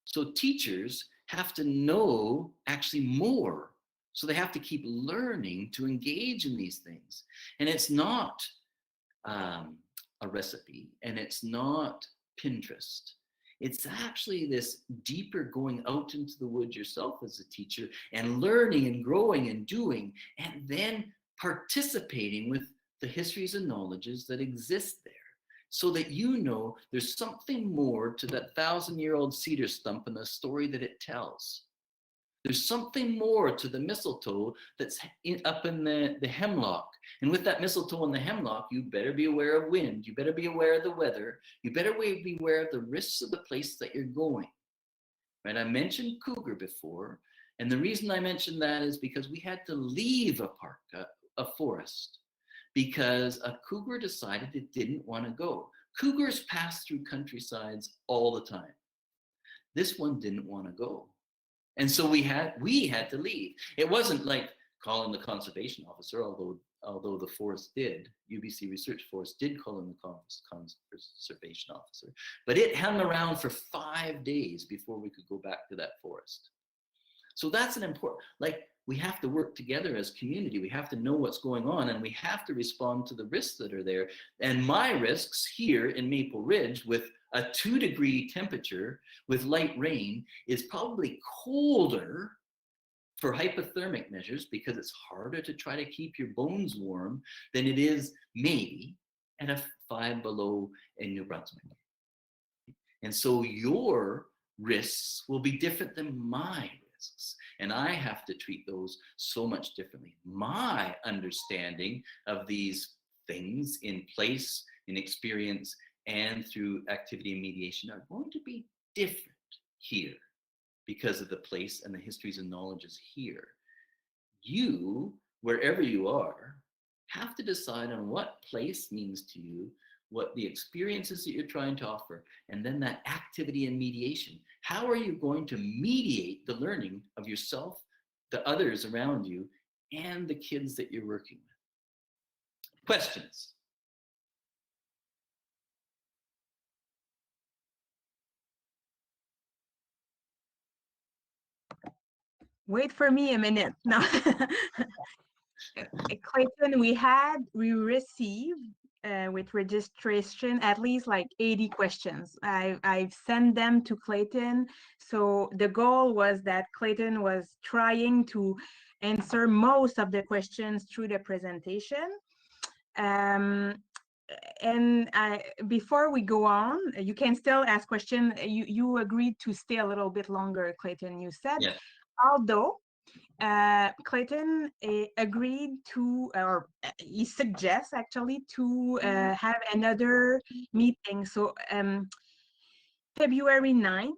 So teachers have to know actually more. So they have to keep learning to engage in these things. And it's not a recipe, and it's not Pinterest. It's actually this deeper going out into the woods yourself as a teacher and learning and growing and doing, and then participating with the histories and knowledges that exist there, so that you know there's something more to that 1,000-year-old cedar stump and the story that it tells. There's something more to the mistletoe that's up in the hemlock. And with that mistletoe and the hemlock, you better be aware of wind. You better be aware of the weather. You better be aware of the risks of the place that you're going. Right? I mentioned cougar before. And the reason I mentioned that is because we had to leave a park, a forest, because a cougar decided it didn't want to go. Cougars pass through countrysides all the time. This one didn't want to go. And so we had to leave. It wasn't like calling the conservation officer, although the forest did, UBC Research Forest did call in the conservation officer. But it hung around for 5 days before we could go back to that forest. So that's an important, we have to work together as community. We have to know what's going on, and we have to respond to the risks that are there. And my risks here in Maple Ridge with a 2-degree temperature with light rain is probably colder for hypothermic measures, because it's harder to try to keep your bones warm than it is maybe at a 5 below in New Brunswick. And so your risks will be different than my risks. And I have to treat those so much differently. My understanding of these things in place, in experience, and through activity and mediation are going to be different here because of the place and the histories and knowledges here. You, wherever you are, have to decide on what place means to you, what the experiences that you're trying to offer, and then that activity and mediation. How are you going to mediate the learning of yourself, the others around you, and the kids that you're working with? Questions? Wait for me a minute. No. Clayton, we received with registration at least like 80 questions. I've sent them to Clayton. So the goal was that Clayton was trying to answer most of the questions through the presentation. And before we go on, you can still ask questions. You agreed to stay a little bit longer, Clayton, you said. Yeah. Although Clayton agreed to, or he suggests actually to have another meeting. So February 9th,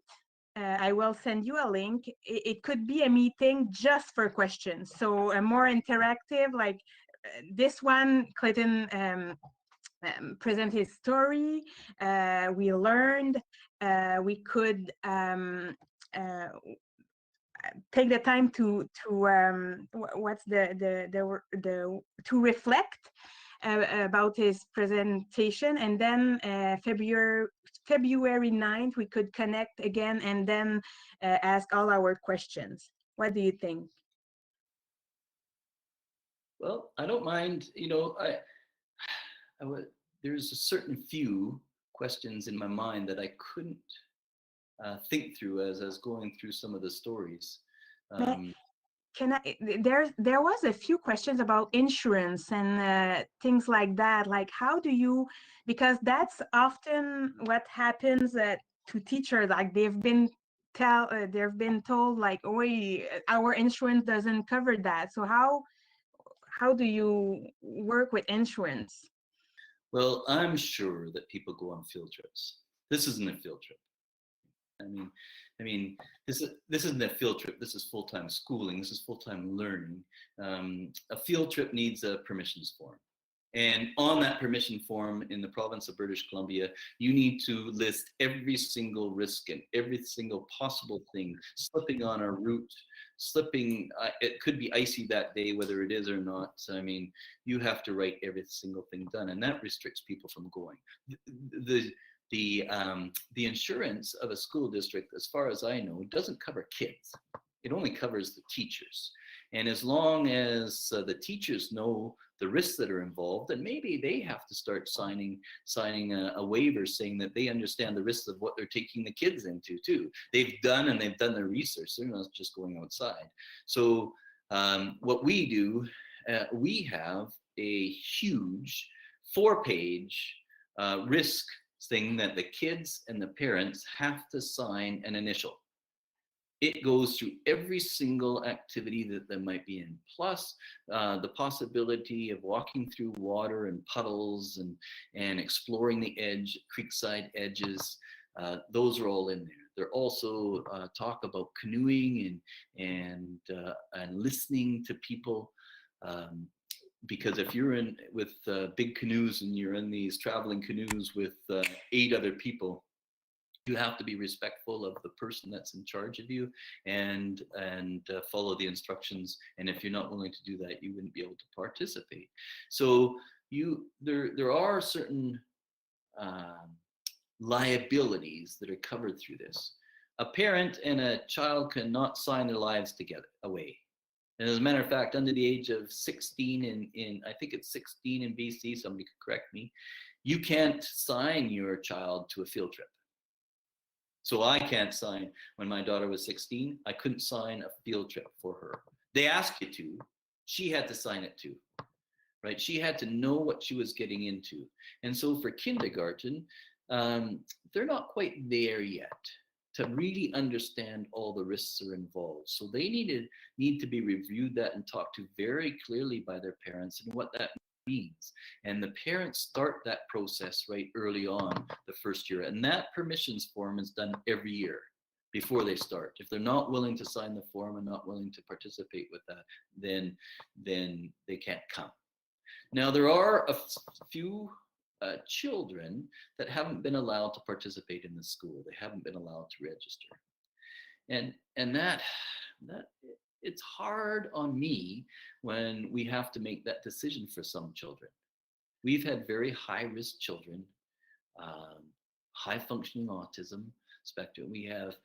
I will send you a link. It could be a meeting just for questions. So a more interactive, like this one, Clayton present his story. We learned, we could take the time to what's to reflect about his presentation, and then February 9th we could connect again and then ask all our questions. What do you think? Well, I don't mind. There's a certain few questions in my mind that I couldn't think through as I was going through some of the stories. There was a few questions about insurance and things like that. Like, how do you, because that's often what happens to teachers. Like they've been told like, oh, our insurance doesn't cover that. So how do you work with insurance? Well, I'm sure that people go on field trips. This isn't a field trip. I mean, this isn't a field trip. This is full-time schooling. This is full-time learning. A field trip needs a permissions form. And on that permission form in the province of British Columbia, you need to list every single risk and every single possible thing, slipping on a route, it could be icy that day, whether it is or not. I mean, you have to write every single thing done, and that restricts people from going. The insurance of a school district, as far as I know, doesn't cover kids. It only covers the teachers. And as long as the teachers know the risks that are involved, then maybe they have to start signing a waiver saying that they understand the risks of what they're taking the kids into too. They've done their research. They're not just going outside. So what we do, we have a huge 4-page risk thing that the kids and the parents have to sign and initial. It goes through every single activity that there might be in. Plus, the possibility of walking through water and puddles and exploring the creekside edges. Those are all in there. There also talk about canoeing and listening to people. Because if you're in with big canoes and you're in these traveling canoes with 8 other people, you have to be respectful of the person that's in charge of you and follow the instructions. And if you're not willing to do that, you wouldn't be able to participate. So there are certain liabilities that are covered through this. A parent and a child cannot sign their lives together away. And as a matter of fact, under the age of 16 in I think it's 16 in BC, somebody could correct me, you can't sign your child to a field trip. So I can't sign. When my daughter was 16, I couldn't sign a field trip for her. They asked you to. She had to sign it too, right? She had to know what she was getting into. And so for kindergarten, they're not quite there yet to really understand all the risks are involved. So they need to be reviewed that and talked to very clearly by their parents and what that means. And the parents start that process right early on the first year. And that permissions form is done every year before they start. If they're not willing to sign the form and not willing to participate with that, then they can't come. Now, there are a few children that haven't been allowed to participate in the school. They haven't been allowed to register. And that it's hard on me when we have to make that decision for some children. We've had very high-risk children, high functioning autism spectrum. We have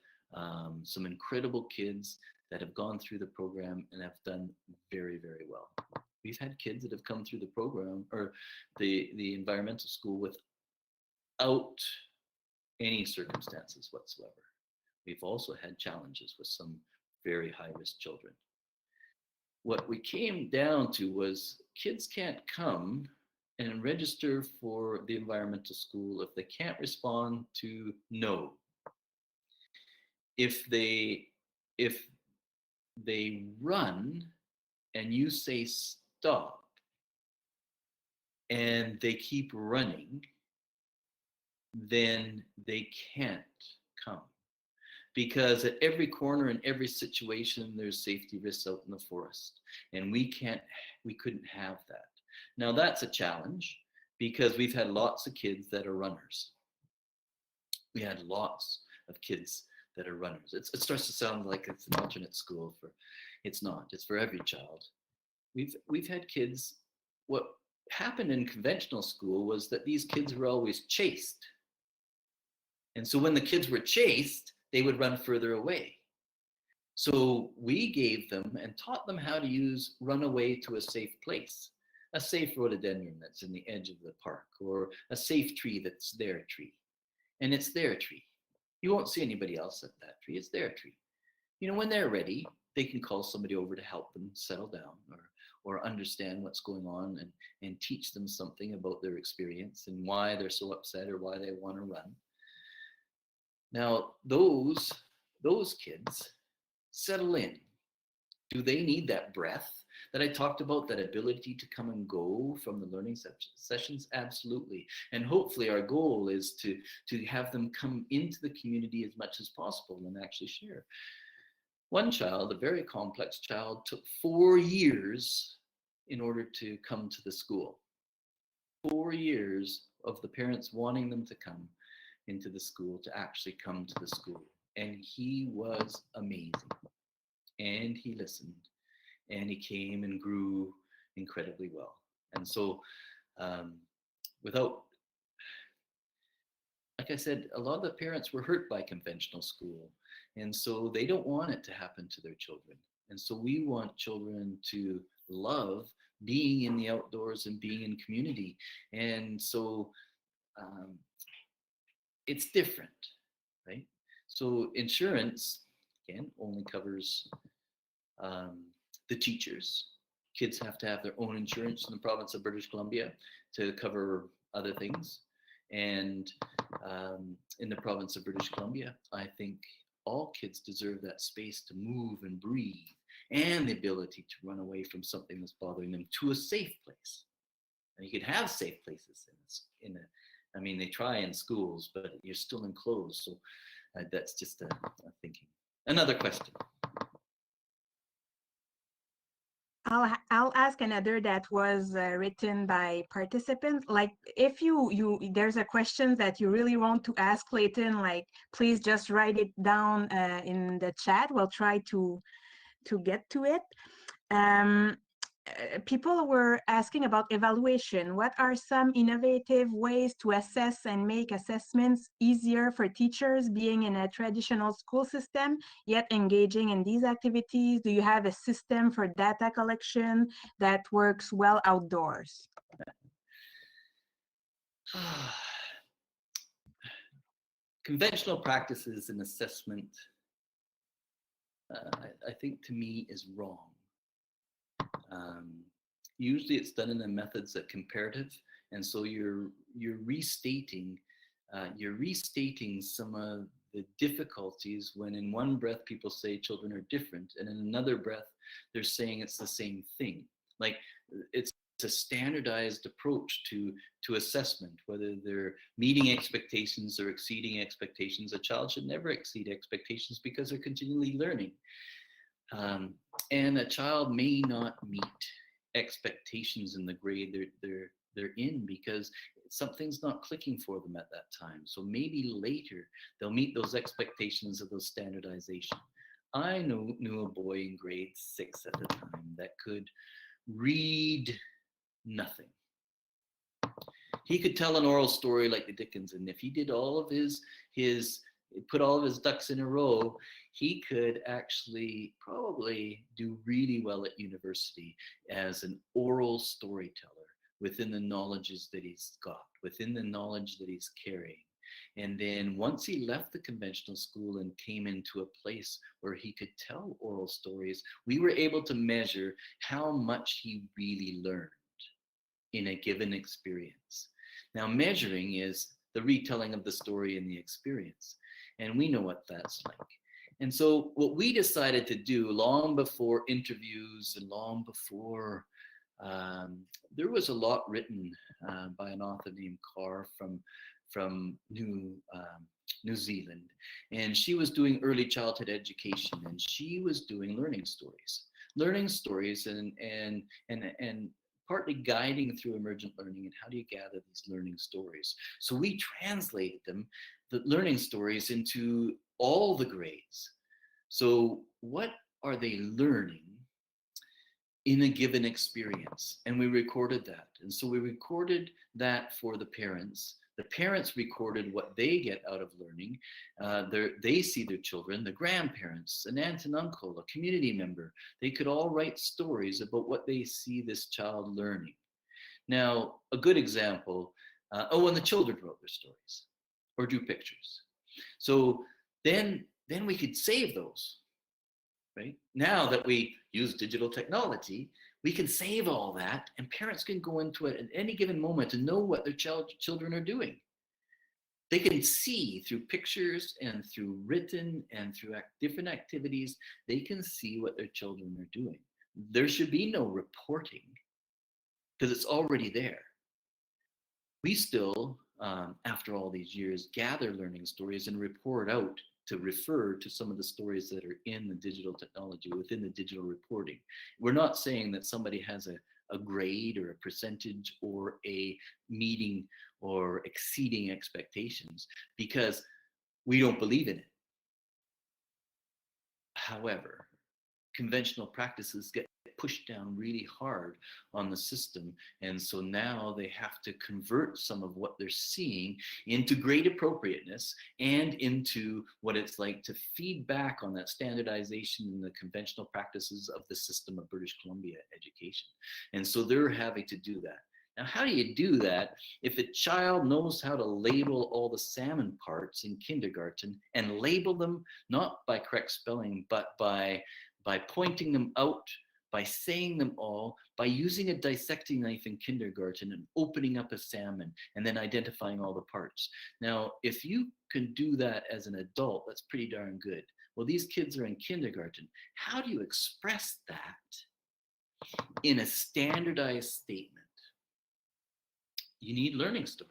some incredible kids that have gone through the program and have done very, very well. We've had kids that have come through the program or the environmental school without any circumstances whatsoever. We've also had challenges with some very high-risk children. What we came down to was kids can't come and register for the environmental school if they can't respond to no. If they run and you say stop and they keep running, then they can't come. Because at every corner and every situation, there's safety risks out in the forest. And we couldn't have that. Now that's a challenge because we've had lots of kids that are runners. We had lots of kids that are runners. It starts to sound like it's an alternate school it's not, it's for every child. We've had kids, what happened in conventional school was that these kids were always chased. And so when the kids were chased, they would run further away. So we gave them and taught them how to run away to a safe place, a safe rhododendron that's in the edge of the park, or a safe tree that's their tree. And it's their tree. You won't see anybody else at that tree. It's their tree. You know, when they're ready, they can call somebody over to help them settle down or understand what's going on and teach them something about their experience and why they're so upset or why they want to run. Now, those kids settle in. Do they need that breath that I talked about, that ability to come and go from the learning sessions? Absolutely. And hopefully our goal is to have them come into the community as much as possible and actually share. One child, a very complex child, took 4 years in order to come to the school. 4 years of the parents wanting them to come into the school, to actually come to the school. And he was amazing. And he listened. And he came and grew incredibly well. And so like I said, a lot of the parents were hurt by conventional school. And so they don't want it to happen to their children. And so we want children to love being in the outdoors and being in community. And so it's different, right? So insurance, again, only covers the teachers. Kids have to have their own insurance in the province of British Columbia to cover other things. And in the province of British Columbia, I think all kids deserve that space to move and breathe and the ability to run away from something that's bothering them to a safe place. And you can have safe places I mean, they try in schools, but you're still enclosed. So that's just a thinking. Another question. I'll ask another that was written by participants. Like, if there's a question that you really want to ask Clayton, like, please just write it down in the chat. We'll try to get to it. People were asking about evaluation. What are some innovative ways to assess and make assessments easier for teachers being in a traditional school system, yet engaging in these activities? Do you have a system for data collection that works well outdoors? Conventional practices in assessment, I think to me is wrong. Usually it's done in the methods that comparative, and so you're restating some of the difficulties when in one breath people say children are different, and in another breath they're saying it's the same thing. Like it's a standardized approach to assessment, whether they're meeting expectations or exceeding expectations. A child should never exceed expectations because they're continually learning. And a child may not meet expectations in the grade they're in because something's not clicking for them at that time. So maybe later they'll meet those expectations of those standardization. I knew a boy in grade 6 at the time that could read nothing. He could tell an oral story like the Dickens, and if he did all of his put all of his ducks in a row, he could actually probably do really well at university as an oral storyteller within the knowledges that he's got, within the knowledge that he's carrying. And then once he left the conventional school and came into a place where he could tell oral stories, we were able to measure how much he really learned in a given experience. Now, measuring is the retelling of the story in the experience. And we know what that's like. And so what we decided to do long before interviews and long before, there was a lot written by an author named Carr from New Zealand. And she was doing early childhood education, and she was doing learning stories and partly guiding through emergent learning and how do you gather these learning stories. So we translated them, the learning stories, into all the grades. So what are they learning in a given experience? And we recorded that. And so we recorded that for the parents. The parents recorded what they get out of learning. They see their children, the grandparents, an aunt and uncle, a community member. They could all write stories about what they see this child learning. Now, a good example, and the children wrote their stories or drew pictures. So then we could save those, right? Now that we use digital technology, we can save all that, and parents can go into it at any given moment and know what their children are doing. They can see through pictures and through written and through different activities, they can see what their children are doing. There should be no reporting because it's already there. We still, after all these years, gather learning stories and report out to refer to some of the stories that are in the digital technology, within the digital reporting. We're not saying that somebody has a grade or a percentage or a meeting or exceeding expectations because we don't believe in it. However, conventional practices get pushed down really hard on the system. And so now they have to convert some of what they're seeing into grade appropriateness and into what it's like to feed back on that standardization in the conventional practices of the system of British Columbia education. And so they're having to do that. Now, how do you do that if a child knows how to label all the salmon parts in kindergarten and label them not by correct spelling, but by pointing them out, by saying them all, by using a dissecting knife in kindergarten and opening up a salmon and then identifying all the parts. Now, if you can do that as an adult, that's pretty darn good. Well, these kids are in kindergarten. How do you express that in a standardized statement? You need learning stories.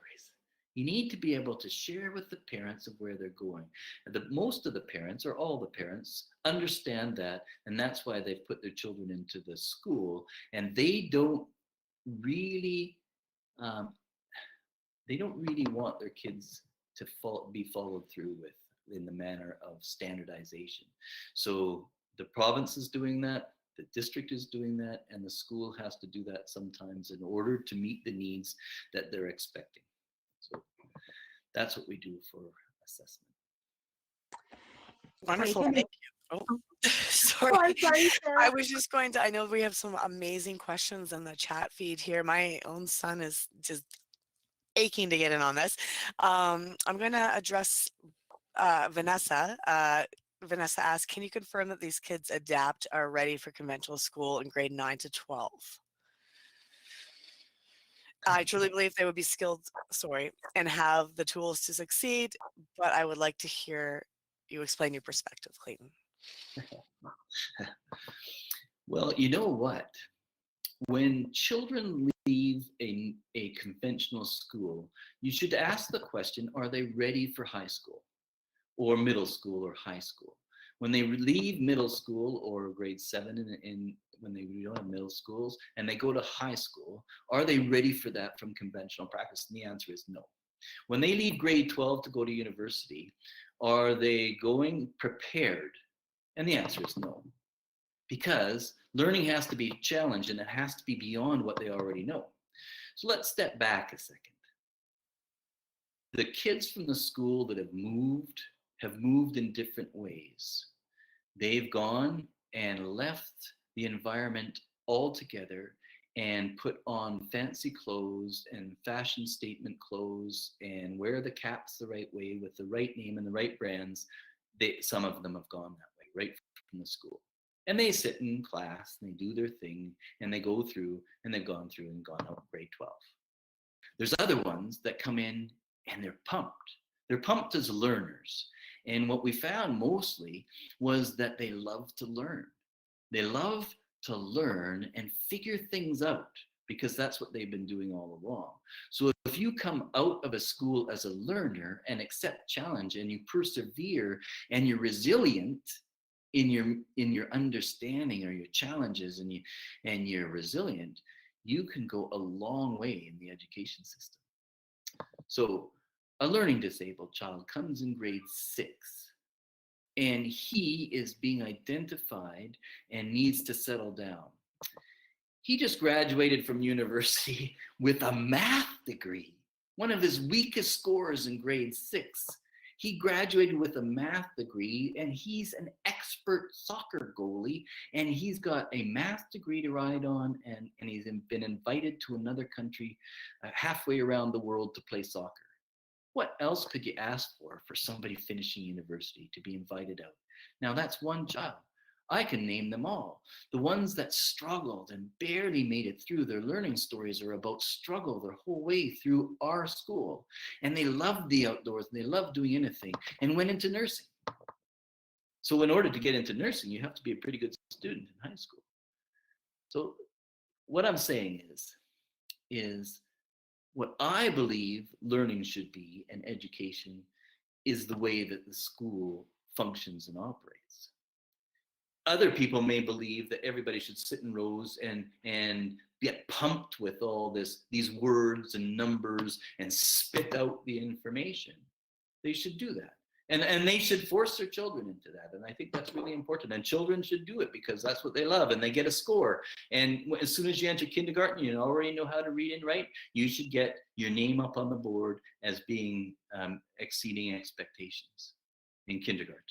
You need to be able to share with the parents of where they're going. Most of the parents, or all the parents, understand that, and that's why they've put their children into the school, and they don't really want their kids to be followed through with in the manner of standardization. So the province is doing that, the district is doing that, and the school has to do that sometimes in order to meet the needs that they're expecting. So that's what we do for assessment. Wonderful. Thank you. Oh, sorry. I was just going to, I know we have some amazing questions in the chat feed here. My own son is just aching to get in on this. I'm going to address Vanessa. Vanessa asked, can you confirm that these kids adapt are ready for conventional school in grade 9 to 12? I truly believe they would be skilled, and have the tools to succeed, but I would like to hear you explain your perspective, Clayton. Well, you know what? When children leave a conventional school, you should ask the question, are they ready for high school or middle school or high school? When they leave middle school or grade 7 when they don't have middle schools and they go to high school, are they ready for that from conventional practice? And the answer is no. When they leave grade 12 to go to university, are they going prepared? And the answer is no. Because learning has to be challenged and it has to be beyond what they already know. So let's step back a second. The kids from the school that have moved in different ways. They've gone and left the environment altogether and put on fancy clothes and fashion statement clothes and wear the caps the right way with the right name and the right brands. Some of them have gone that way, right from the school. And they sit in class and they do their thing and they go through and they've gone through and gone out grade 12. There's other ones that come in and they're pumped. They're pumped as learners. And what we found mostly was that they love to learn. They love to learn and figure things out because that's what they've been doing all along. So if you come out of a school as a learner and accept challenge and you persevere and you're resilient in your understanding or your challenges and you're resilient, you can go a long way in the education system. So a learning disabled child comes in grade 6 and he is being identified and needs to settle down. He just graduated from university with a math degree, one of his weakest scores in grade 6. He graduated with a math degree and he's an expert soccer goalie and he's got a math degree to ride on and he's been invited to another country halfway around the world to play soccer. What else could you ask for somebody finishing university to be invited out? Now that's one child. I can name them all. The ones that struggled and barely made it through, their learning stories are about struggle their whole way through our school. And they loved the outdoors and they loved doing anything and went into nursing. So in order to get into nursing, you have to be a pretty good student in high school. So what I'm saying is what I believe learning should be and education is the way that the school functions and operates. Other people may believe that everybody should sit in rows and get pumped with all these words and numbers and spit out the information. They should do that. And they should force their children into that. And I think that's really important. And children should do it because that's what they love and they get a score. And as soon as you enter kindergarten, you already know how to read and write. You should get your name up on the board as being exceeding expectations in kindergarten.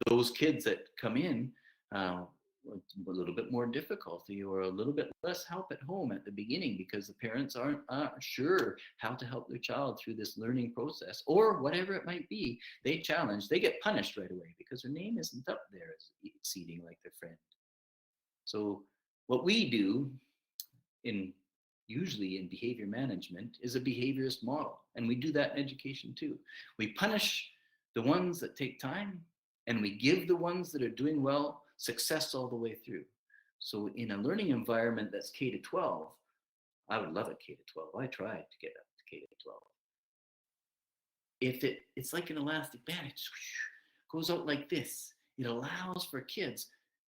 Those kids that come in with a little bit more difficulty or a little bit less help at home at the beginning because the parents aren't sure how to help their child through this learning process or whatever it might be, they get punished right away because their name isn't up there as exceeding like their friend. So what we do usually in behavior management is a behaviorist model, and we do that in education too. We punish the ones that take time and we give the ones that are doing well success all the way through. So in a learning environment that's K to 12, I would love it K to 12. I tried to get up to K to 12. If it's like an elastic band, it just goes out like this. It allows for kids.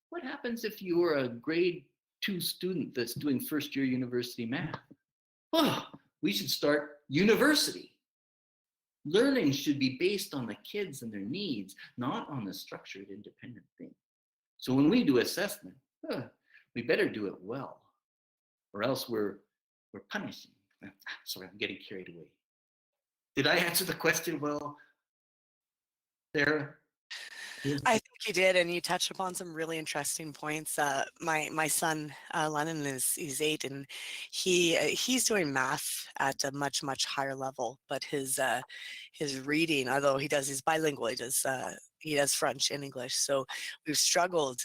What happens if you're a grade 2 student that's doing first year university math? Oh, we should start university. Learning should be based on the kids and their needs, not on the structured independent thing. So when we do assessment, we better do it well, or else we're punishing. Sorry, I'm getting carried away. Did I answer the question well, Sarah? I think you did, and you touched upon some really interesting points. My son Lennon he's 8, and he's doing math at a much higher level. But his reading, although he's bilingual, he does French and English. So we've struggled.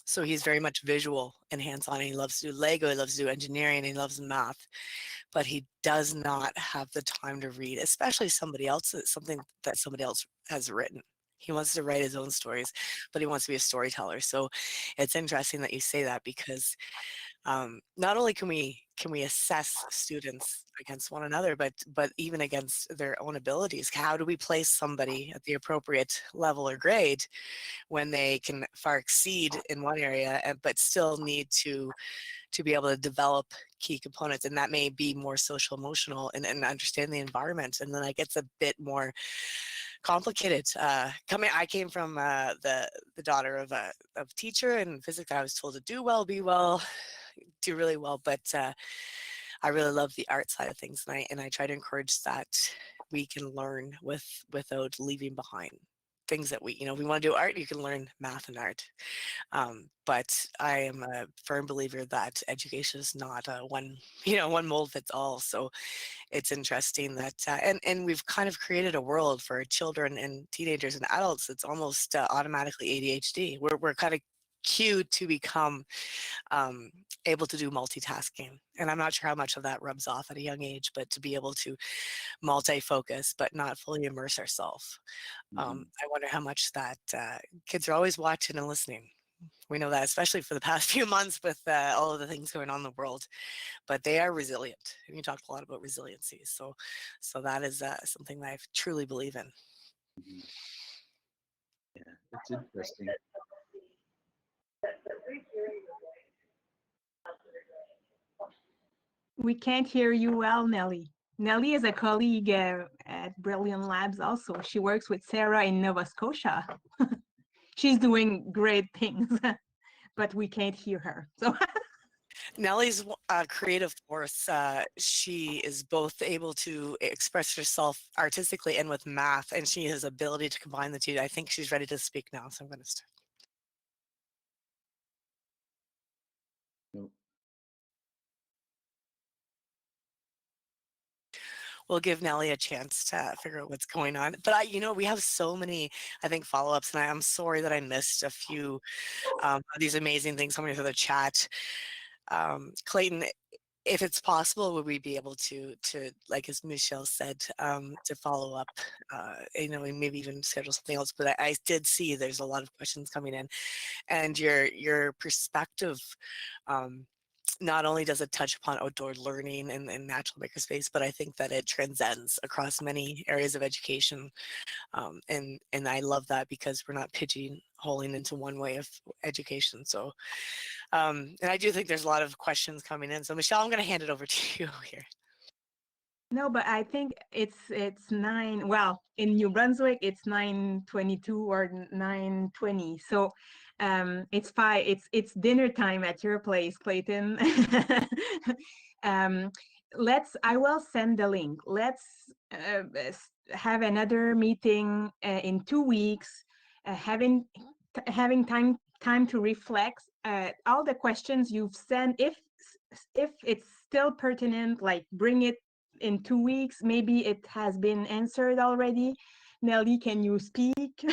So he's very much visual and hands-on. And he loves to do Lego. He loves to do engineering. And he loves math, but he does not have the time to read, especially something that somebody else has written. He wants to write his own stories, but he wants to be a storyteller. So it's interesting that you say that, because not only can we assess students against one another, but even against their own abilities. How do we place somebody at the appropriate level or grade when they can far exceed in one area, but still need to be able to develop key components? And that may be more social emotional and understand the environment. And then that gets a bit more complicated. I came from the daughter of a teacher, and physically I was told to do well, be well, do really well. But I really love the art side of things, and I try to encourage that we can learn without leaving behind things that we want to do art. You can learn math and art, but I am a firm believer that education is not one mold fits all. So it's interesting that and we've kind of created a world for children and teenagers and adults that's almost automatically ADHD. We're kind of cued to become able to do multitasking, and I'm not sure how much of that rubs off at a young age, but to be able to multi-focus but not fully immerse ourselves. I wonder how much that kids are always watching and listening. We know that, especially for the past few months with all of the things going on in the world, but they are resilient. And you talked a lot about resiliency. So that is something that I truly believe in. Mhm. Yeah, it's interesting. We can't hear you well, Nelly. Nelly is a colleague at Brilliant Labs also. She works with Sarah in Nova Scotia. She's doing great things, but we can't hear her. So Nellie's a creative force. She is both able to express herself artistically and with math, and she has ability to combine the two. I think she's ready to speak now, so I'm going to start. Nope. We'll give Nellie a chance to figure out what's going on. But we have so many, I think, follow-ups, and I'm sorry that I missed a few of these amazing things coming through the chat. Clayton, if it's possible, would we be able to like as Michelle said, to follow up, and maybe even schedule something else? But I did see there's a lot of questions coming in, and your perspective, not only does it touch upon outdoor learning and natural makerspace, but I think that it transcends across many areas of education. And I love that, because we're not pigeonholing into one way of education. So, and I do think there's a lot of questions coming in. So Michelle, I'm going to hand it over to you here. no, but I think it's 9. Well, in New Brunswick, it's 9:22 or 9:20. So it's 5. It's dinner time at your place, Clayton. I will send the link. Let's have another meeting in 2 weeks, having time to reflect all the questions you've sent. If it's still pertinent, like bring it in 2 weeks. Maybe it has been answered already. Nelly, can you speak?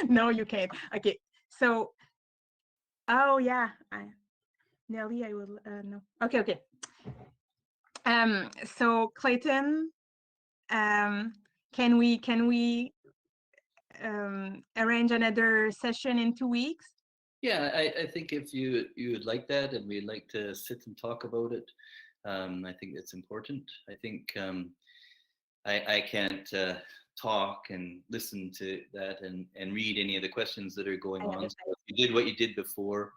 No, you can't. Okay, so yeah, Nelly, I will no. Okay. So Clayton, can we arrange another session in 2 weeks? Yeah, I think if you would like that, and we'd like to sit and talk about it, I think it's important. I think I can't talk and listen to that and read any of the questions that are going on. So if you did what you did before,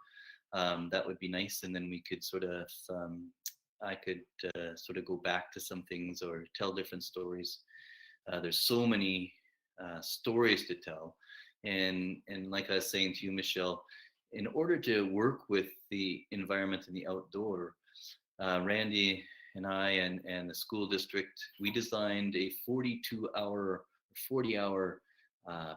that would be nice, and then we could sort of I could sort of go back to some things or tell different stories. There's so many stories to tell, and like I was saying to you, Michelle, in order to work with the environment and the outdoor, Randy and I and the school district, we designed a 40-hour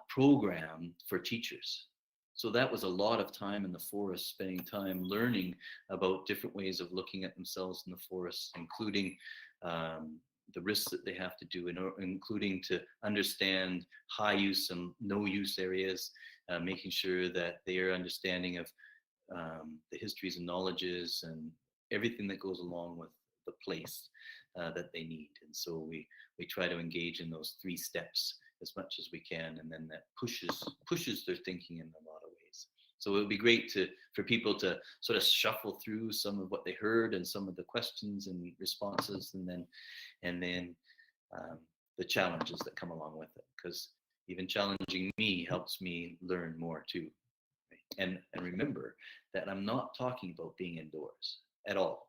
program for teachers. So that was a lot of time in the forest, spending time learning about different ways of looking at themselves in the forest, including the risks that they have to do, including to understand high use and no use areas, making sure that their understanding of the histories and knowledges and everything that goes along with the place that they need. And so we try to engage in those 3 steps as much as we can, and then that pushes their thinking in a lot of ways. So it would be great for people to sort of shuffle through some of what they heard and some of the questions and responses, and then the challenges that come along with it, because even challenging me helps me learn more too. Right? And remember that I'm not talking about being indoors at all.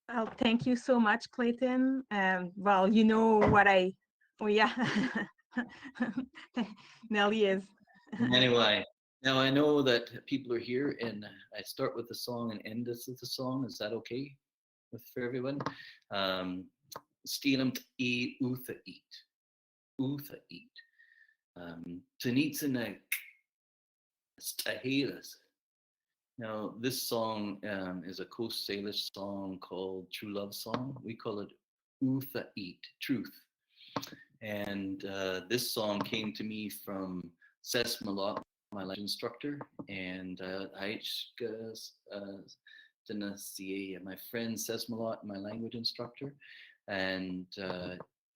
Well, thank you so much, Clayton. Well, you know what oh yeah, Nelly is. Anyway, now I know that people are here, and I start with the song and end this with the song. Is that okay for everyone? Steelam e utha eat. Utha eat. Tanitsina stahelas. Now, this song is a Coast Salish song called True Love Song. We call it Utha Eat, Truth. And this song came to me from Ses Malot, my language instructor, and my friend Ses Malot, my language instructor. And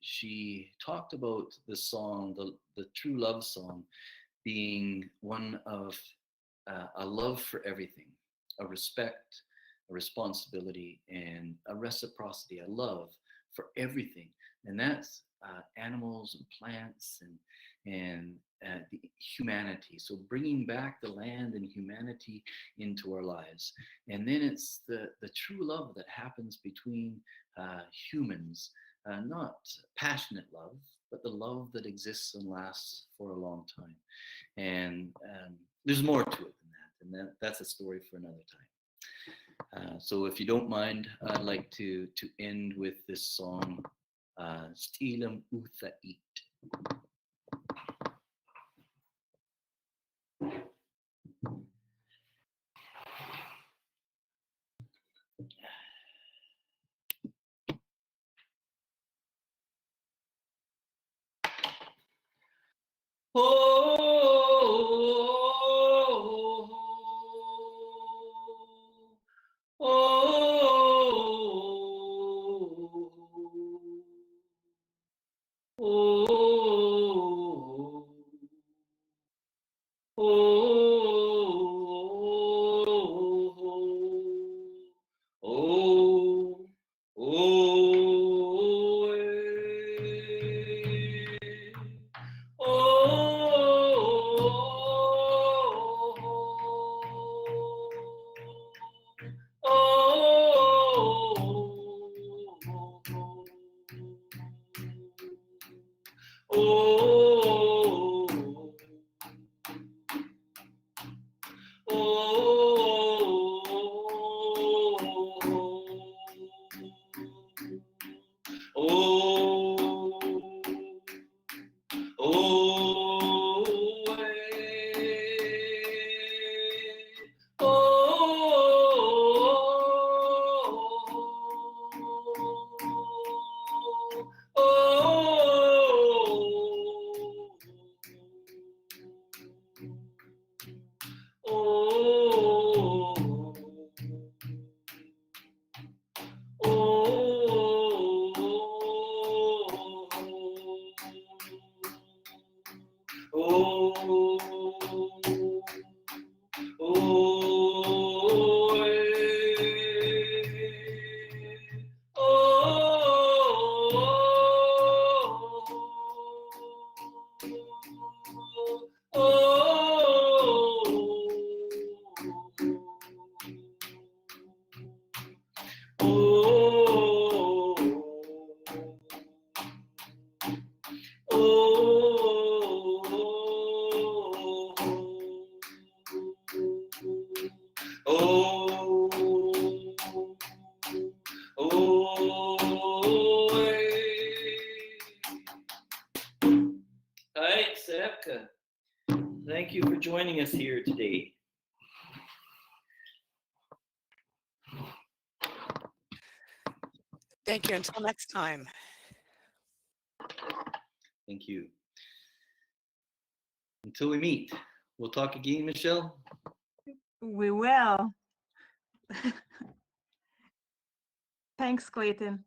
she talked about this song, the True Love Song, being one of a love for everything, a respect, a responsibility, and a reciprocity, a love for everything. And that's animals and plants and the humanity. So bringing back the land and humanity into our lives. And then it's the true love that happens between humans, not passionate love, but the love that exists and lasts for a long time. And there's more to it than that, and that's a story for another time. So if you don't mind, I'd like to end with this song, Steelam Utha Eat. Rebecca, thank you for joining us here today. Thank you. Until next time. Thank you. Until we meet, we'll talk again, Michelle. We will. Thanks, Clayton.